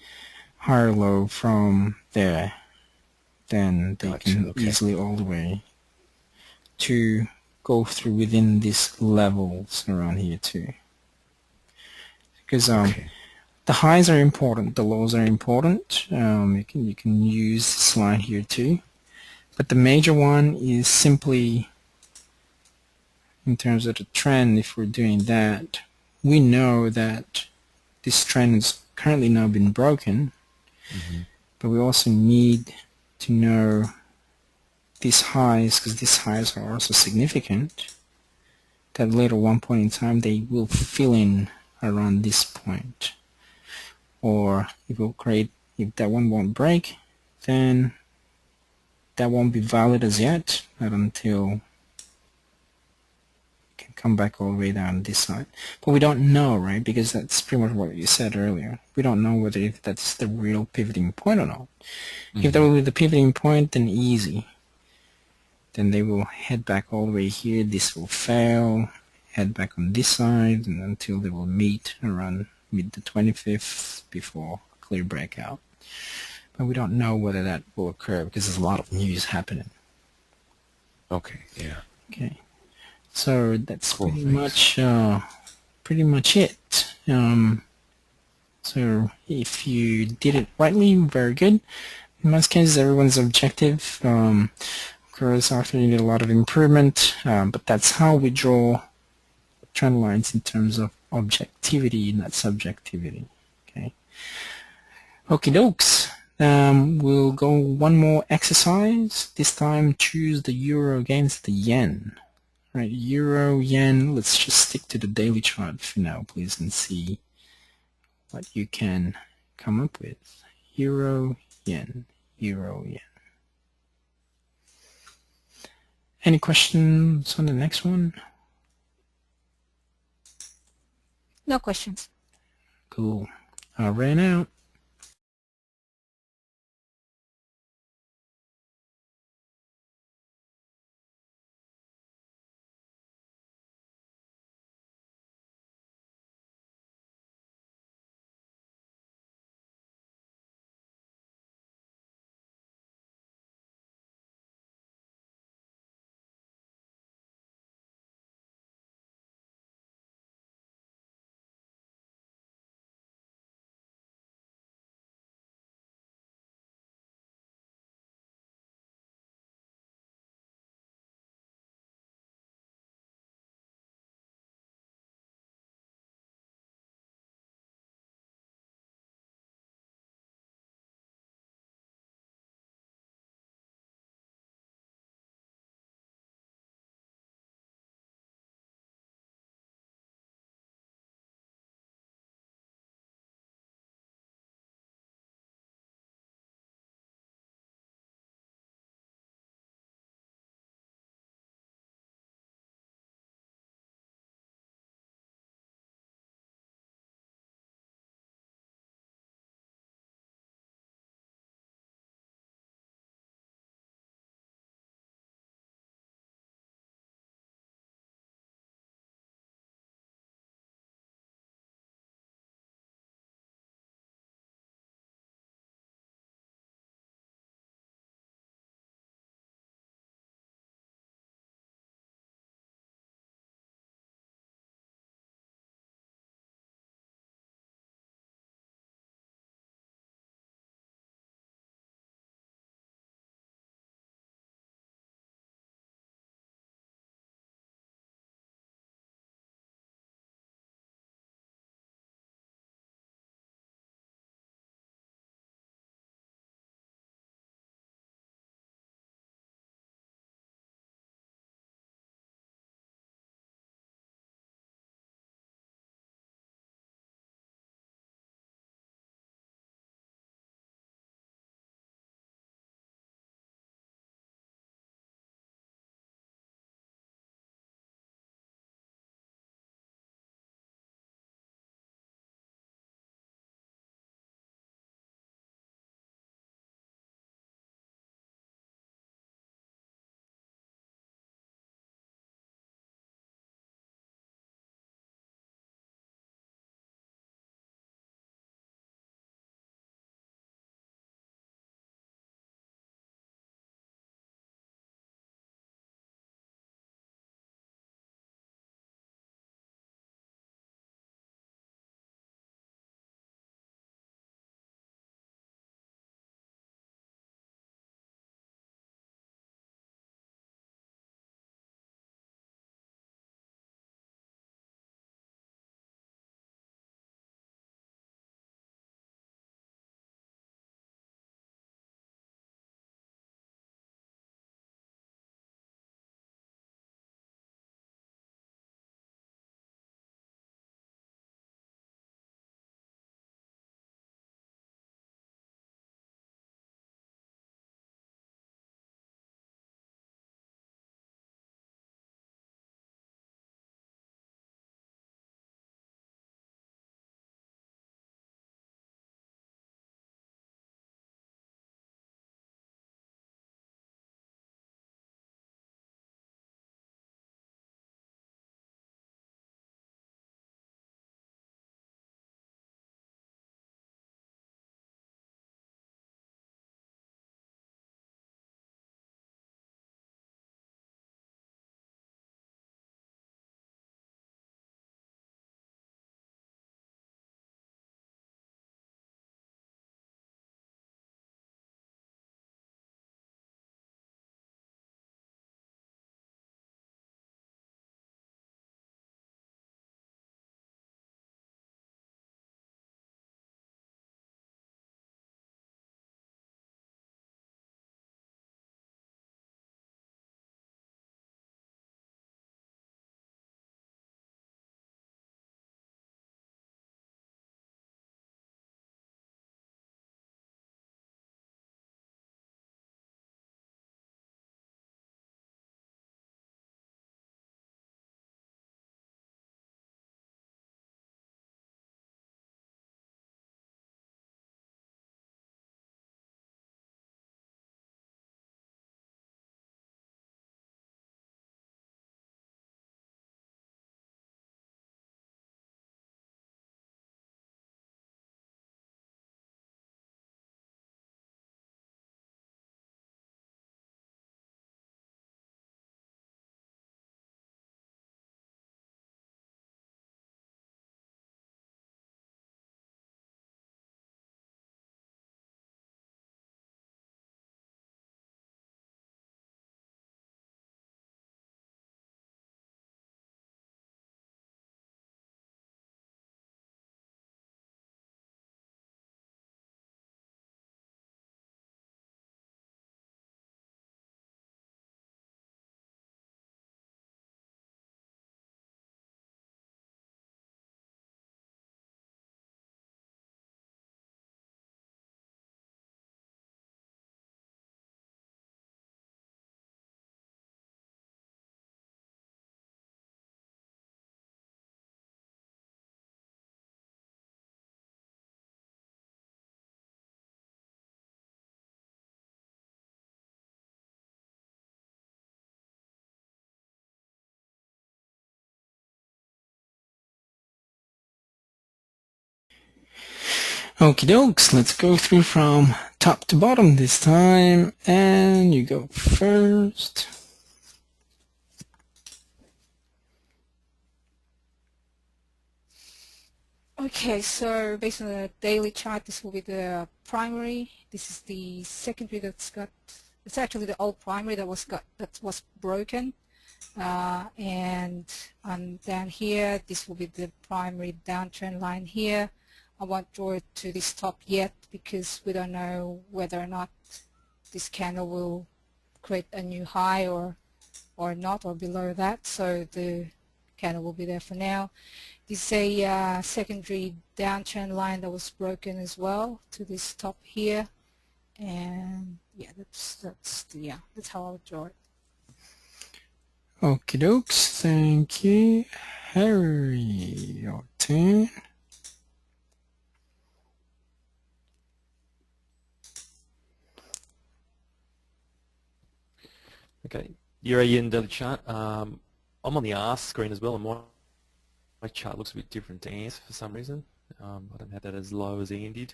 higher low from there, then they Gotcha, can okay. easily all the way to go through within these levels around here too. Because Okay. the highs are important, the lows are important. You can use this line here too, but the major one is simply in terms of the trend. If we're doing that, we know that this trend has currently now been broken, Mm-hmm. but we also need to know these highs, because these highs are also significant, that later one point in time they will fill in around this point. Or if that one won't break, then that won't be valid as yet, not until it can come back all the way down this side. But we don't know, right? Because that's pretty much what you said earlier. We don't know whether that's the real pivoting point or not. Mm-hmm. If that will be the pivoting point, then easy. Then they will head back all the way here. This will fail, head back on this side, and until they will meet around mid the 25th before a clear breakout. But we don't know whether that will occur because there's a lot of news happening. Okay, yeah. Okay, so that's Cool, pretty thanks. much it. So if you did it rightly, very good. In most cases, everyone's objective. Of course, after you need a lot of improvement, but that's how we draw trend lines in terms of objectivity, not subjectivity. Okay. Okie dokes. We'll go one more exercise. This time, choose the euro against the yen. Right, euro, yen. Let's just stick to the daily chart for now, please, and see what you can come up with. Euro, yen, euro, yen. Any questions on the next one? No questions. Cool. I ran out. Okie dokes, let's go through from top to bottom this time, and you go first. Okay, so based on the daily chart, this will be the primary. This is the secondary it's actually the old primary that was broken. And down here, this will be the primary downtrend line here. I won't draw it to this top yet because we don't know whether or not this candle will create a new high or not, or below that. So the candle will be there for now. This is a secondary downtrend line that was broken as well to this top here, and yeah, that's how I would draw it. Okie dokes, thank you. Harry, your turn. Okay, your yen daily chart. I'm on the R screen as well, and my chart looks a bit different to Ant's for some reason. I don't have that as low as Ian did,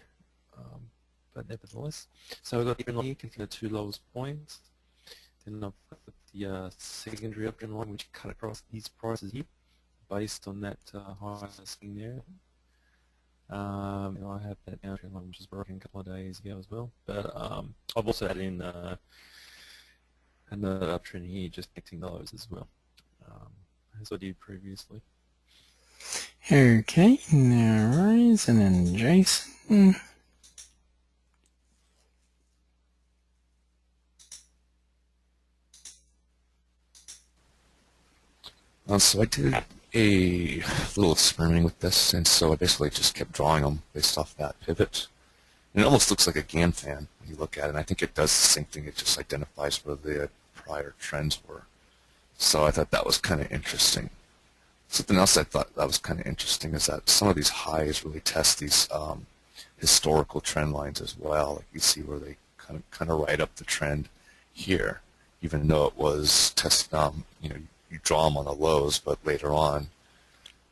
but nevertheless. So we've got here connecting the two lowest points. Then I've got the secondary uptrend line which cut across these prices here, based on that higher swing there. I have that downtrend line which was broken a couple of days ago as well. But I've also added in another uptrend here, just connecting those as well, as I did previously. Okay, no worries, and then Jason. So I did a little experimenting with this, and so I basically just kept drawing them based off that pivot. And it almost looks like a GAN fan when you look at it, and I think it does the same thing. It just identifies where the prior trends were. So I thought that was kind of interesting. Something else I thought that was kind of interesting is that some of these highs really test these historical trend lines as well. Like you see where they kind of ride up the trend here, even though it was tested. You draw them on the lows, but later on,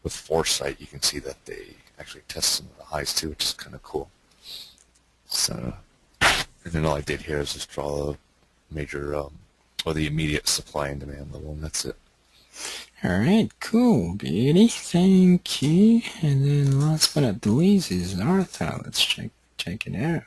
with foresight, you can see that they actually test some of the highs too, which is kind of cool. So, and then all I did here is just draw a major, or the immediate supply and demand level, and that's it. Alright, cool, beauty, thank you. And then last but not the least is Arthur. Let's check it out.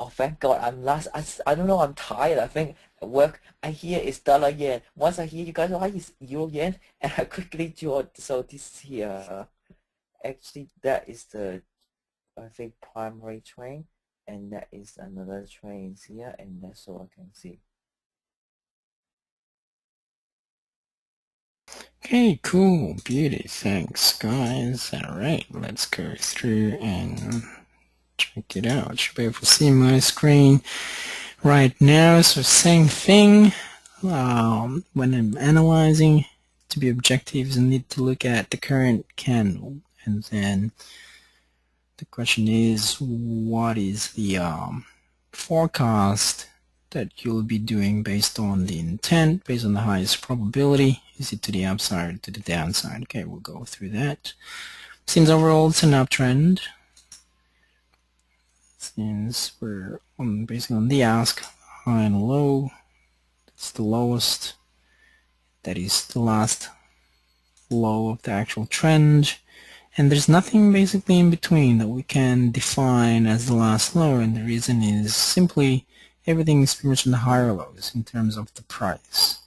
Oh, thank God, I'm last. I don't know, I'm tired. I think at work, I hear it's dollar yen. Once I hear you guys, why is euro yen? And I quickly draw, so this here, actually, that is the, I think, primary train, and that is another train here, and that's all I can see. Okay, cool, beauty, thanks guys. Alright, let's go through and check it out. Should be able to see my screen right now. So same thing, when I'm analyzing, to be objective, I need to look at the current candle, and then the question is, what is the forecast that you'll be doing based on the intent, based on the highest probability? Is it to the upside or to the downside? Okay, we'll go through that. Seems overall it's an uptrend. Since we're basically on the ask, high and low, that's the lowest. That is the last low of the actual trend. And there's nothing basically in between that we can define as the last low, and the reason is simply everything is pretty much in the higher lows in terms of the price.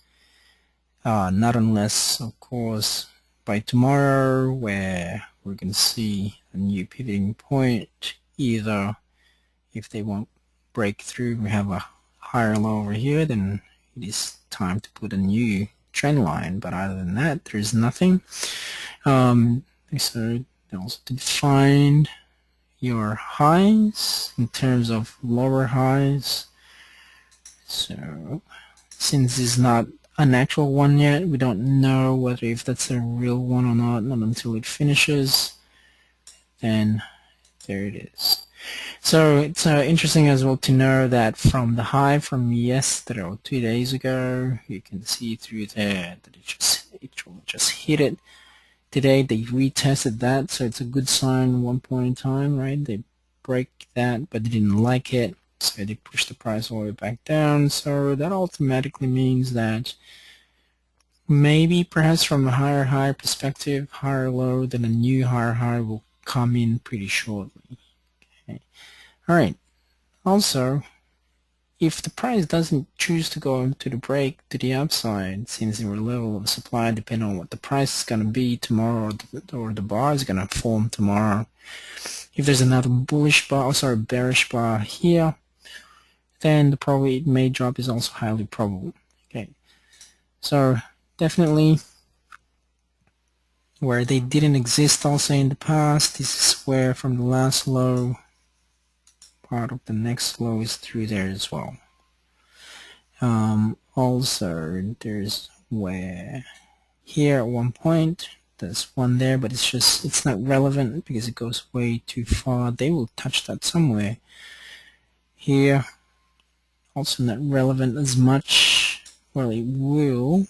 Not unless, of course, by tomorrow, where we're going to see a new pivoting point, either if they won't break through, we have a higher low over here, then it is time to put a new trend line. But other than that, there's nothing. So also to define your highs in terms of lower highs. So since it's not an actual one yet, we don't know whether if that's a real one or not until it finishes. Then there it is. So it's interesting as well to know that from the high from yesterday or 2 days ago, you can see through there that it will just hit it. Today they retested that, so it's a good sign one point in time, right? They break that, but they didn't like it, so they pushed the price all the way back down. So that automatically means that maybe perhaps from a higher high perspective, higher low, then a new higher high will come in pretty shortly. Okay. All right. Also, if the price doesn't choose to go to the break to the upside, since we're level of supply, depending on what the price is going to be tomorrow, or the bar is going to form tomorrow. If there's another bullish bar, or sorry, bearish bar here, then the probability it may drop is also highly probable. Okay, so definitely where they didn't exist also in the past, this is where from the last low, part of the next low is through there as well. Also, there's where here at one point, there's one there, but it's not relevant because it goes way too far. They will touch that somewhere. Here, also not relevant as much. Well, it will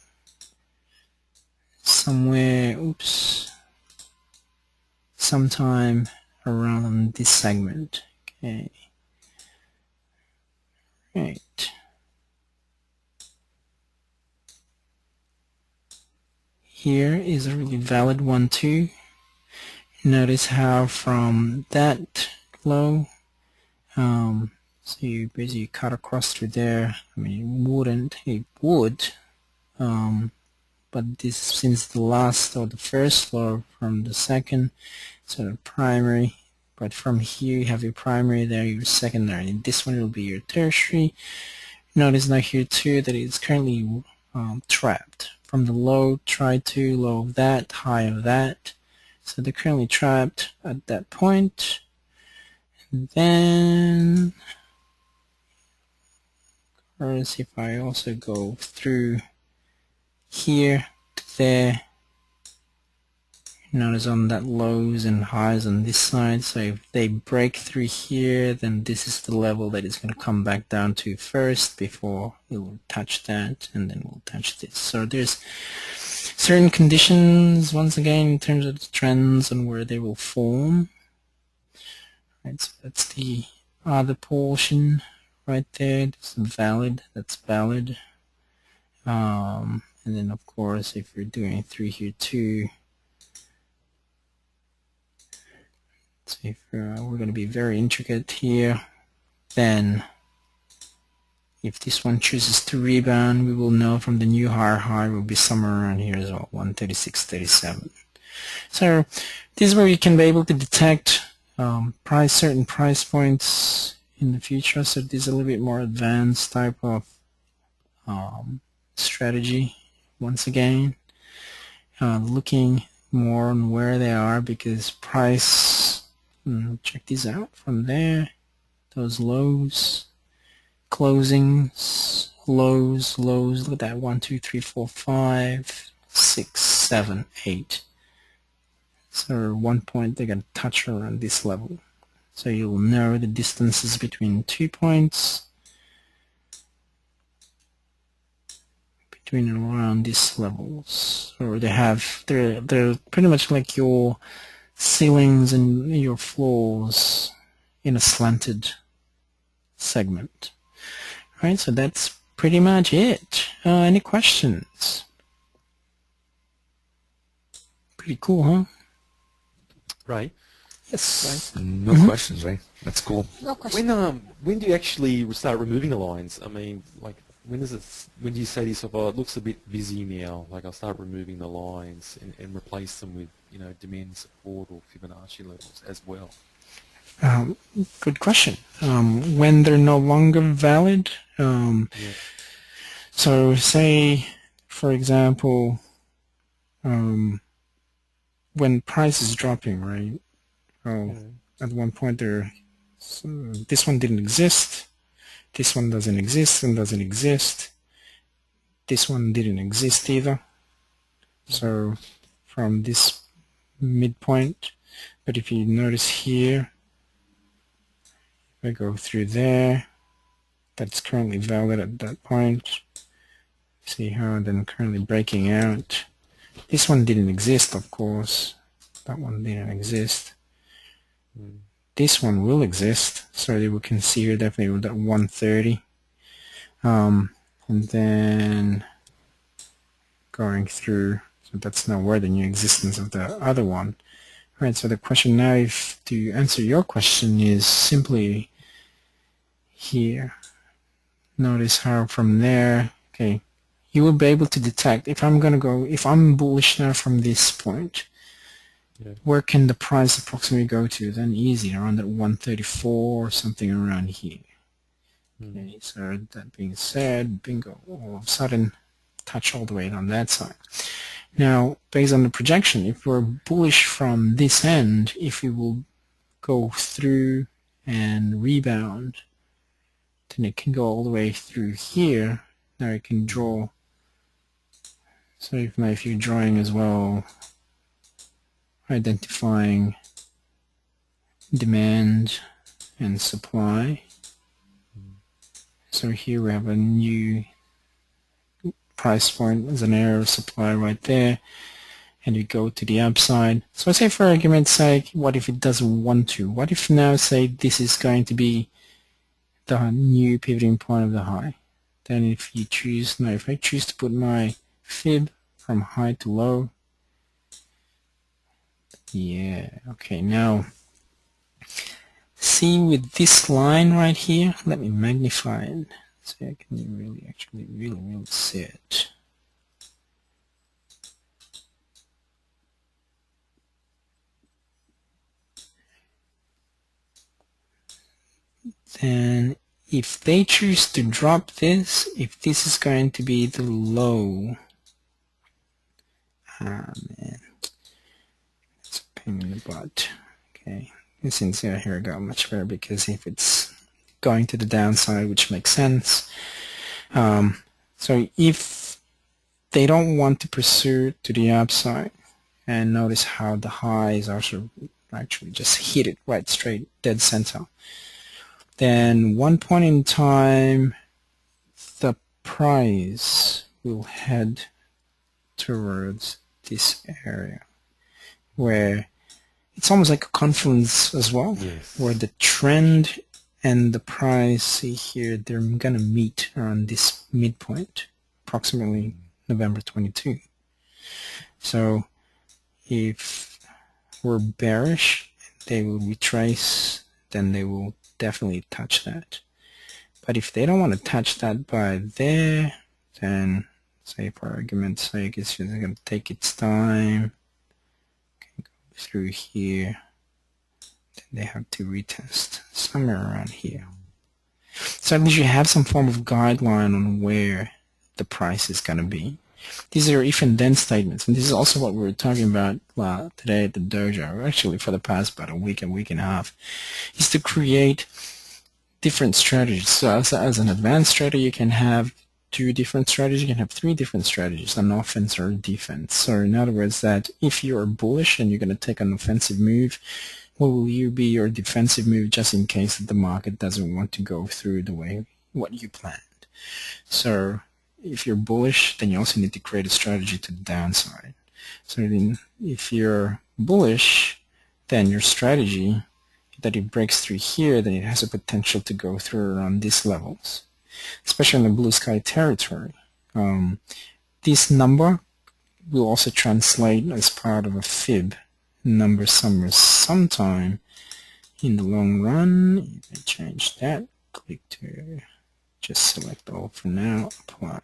somewhere, sometime around this segment. Okay. Right. Here is a really valid one too. Notice how from that low, so you basically cut across through there. I mean, it would, but this since the last or the first low from the second, so the primary. But from here you have your primary, there your secondary. This one will be your tertiary. Notice now here too that it's currently trapped. From the low, try to low of that, high of that. So they're currently trapped at that point. And then, whereas if I also go through here to there, notice on that lows and highs on this side, so if they break through here, then this is the level that it's going to come back down to first before it will touch that, and then we'll touch this. So there's certain conditions, once again, in terms of the trends and where they will form. Right, so that's the other portion right there. That's valid. And then of course, if you're doing through here too, so if we're going to be very intricate here, then if this one chooses to rebound, we will know from the new higher high will be somewhere around here as well, 136.37. So this is where you can be able to detect certain price points in the future. So this is a little bit more advanced type of strategy. Once again, looking more on where they are, because price, check these out from there, those lows, closings, lows, look at that, 1, 2, 3, 4, 5, 6, 7, 8. So at one point they're going to touch around this level. So you'll know the distances between 2 points, between and around these levels. Or they're pretty much like your ceilings and your floors in a slanted segment. Right, so that's pretty much it. Any questions? Pretty cool, huh? Ray? Yes. No questions, right? That's cool. No question. When do you actually start removing the lines? I mean, like, when do you say to yourself, oh, it looks a bit busy now, like I'll start removing the lines and replace them with, demand support or Fibonacci levels as well? Good question. When they're no longer valid, so say, for example, when price is dropping, right? At one point this one didn't exist, this one doesn't exist and doesn't exist, this one didn't exist either. So from this midpoint, but if you notice here, if I go through there, that's currently valid at that point. See how then currently breaking out. This one didn't exist, of course. That one didn't exist. This one will exist, so that we can see here definitely with that 130. And then going through, so that's now where the new existence of the other one. All right, so the question now, if to answer your question, is simply here. Notice how from there, okay, you will be able to detect if I'm bullish now from this point, where can the price approximately go to? Then easy, around that 134 or something around here. Okay, so that being said, bingo, all of a sudden touch all the way on that side. Now, based on the projection, if we're bullish from this end, if we will go through and rebound, then it can go all the way through here. Now it can draw. So if you're drawing as well, identifying demand and supply. So here we have a new price point as an area of supply right there, and we go to the upside. So I say, for argument's sake, what if it doesn't want to? What if now, say, this is going to be the new pivoting point of the high? Then if you choose, now if I choose to put my fib from high to low, yeah, okay, now see with this line right here, let me magnify it so I can really see it. Then if they choose to drop this, if this is going to be the low, man, it's a pain in the butt. Okay, and since here I got much better, because if it's going to the downside, which makes sense. So if they don't want to pursue to the upside, and notice how the highs also actually just hit it right straight dead center, then one point in time the price will head towards this area where it's almost like a confluence as well, where the trend and the price, see here, they're gonna meet around this midpoint, approximately November 22. So if we're bearish, they will retrace, then they will definitely touch that. But if they don't want to touch that by there, then say for argument's sake, it's just going to take its time, okay, go through here, then they have to retest somewhere around here. So at least you have some form of guideline on where the price is going to be. These are if and then statements, and this is also what we were talking about today at the dojo, or actually for the past about a week and a half, is to create different strategies. So as an advanced trader, you can have 2 different strategies, you can have 3 different strategies, an offense or a defense. So in other words, that if you're bullish and you're going to take an offensive move, what will be your defensive move just in case that the market doesn't want to go through the way what you planned? So if you're bullish, then you also need to create a strategy to the downside. So then if you're bullish, then your strategy that it breaks through here, then it has a potential to go through around these levels, especially in the blue sky territory. This number will also translate as part of a fib number somewhere sometime in the long run. You can change that, click to just select all for now, apply.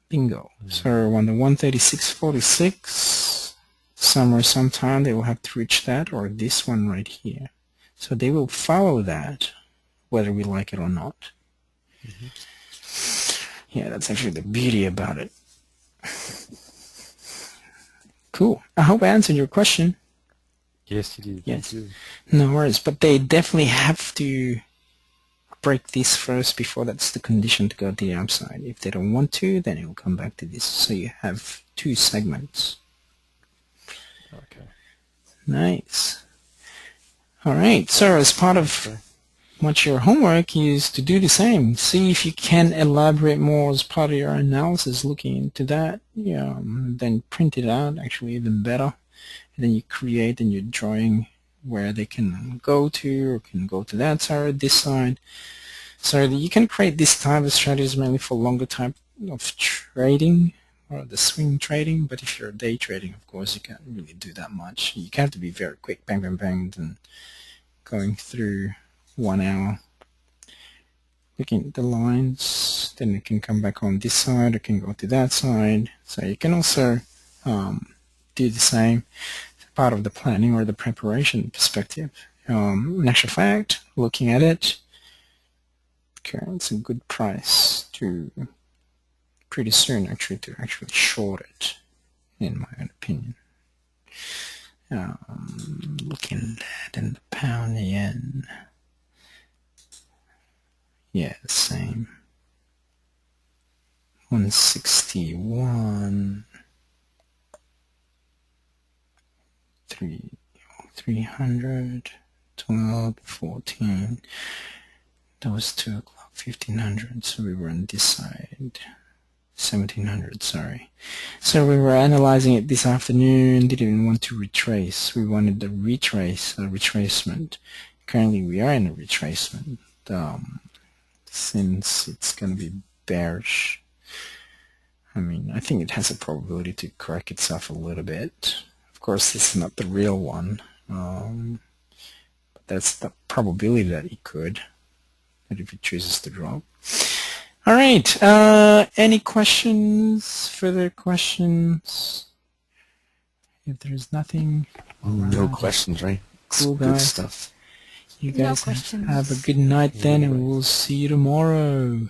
Bingo. So on the 136.46, somewhere sometime they will have to reach that, or this one right here. So they will follow that whether we like it or not. Yeah, that's actually the beauty about it. Cool. I hope I answered your question. Yes, you did. Yes. Thank you. No worries. But they definitely have to break this first before that's the condition to go to the upside. If they don't want to, then it will come back to this. So you have 2 segments. Okay. Nice. All right. So as part of much your homework is to do the same. See if you can elaborate more as part of your analysis, looking into that. Yeah, then print it out, actually even better. And then you create in your drawing where they can go to, or can go to that side or this side. So you can create this type of strategies mainly for longer type of trading, or the swing trading. But if you're day trading, of course, you can't really do that much. You have to be very quick, bang, bang, bang, and going through 1 hour, looking at the lines. Then it can come back on this side, it can go to that side. So you can also do the same part of the planning or the preparation perspective. In actual fact, looking at it, okay, it's a good price to pretty soon actually to actually short it, in my own opinion. Looking at that in the pound yen, yeah, the same. 161, 300, 12, 14. That was 2 o'clock, 1500. So we were on this side. 1700, sorry. So we were analyzing it this afternoon, didn't even want to retrace. We wanted the retracement. Currently we are in a retracement, since it's going to be bearish. I mean, I think it has a probability to correct itself a little bit. Of course, this is not the real one, but that's the probability that it could, that if it chooses to drop. All right. Any questions? Further questions? If there's nothing, No questions, right? Cool, Good guys. stuff. You No guys questions. have a good night then, and we'll see you tomorrow.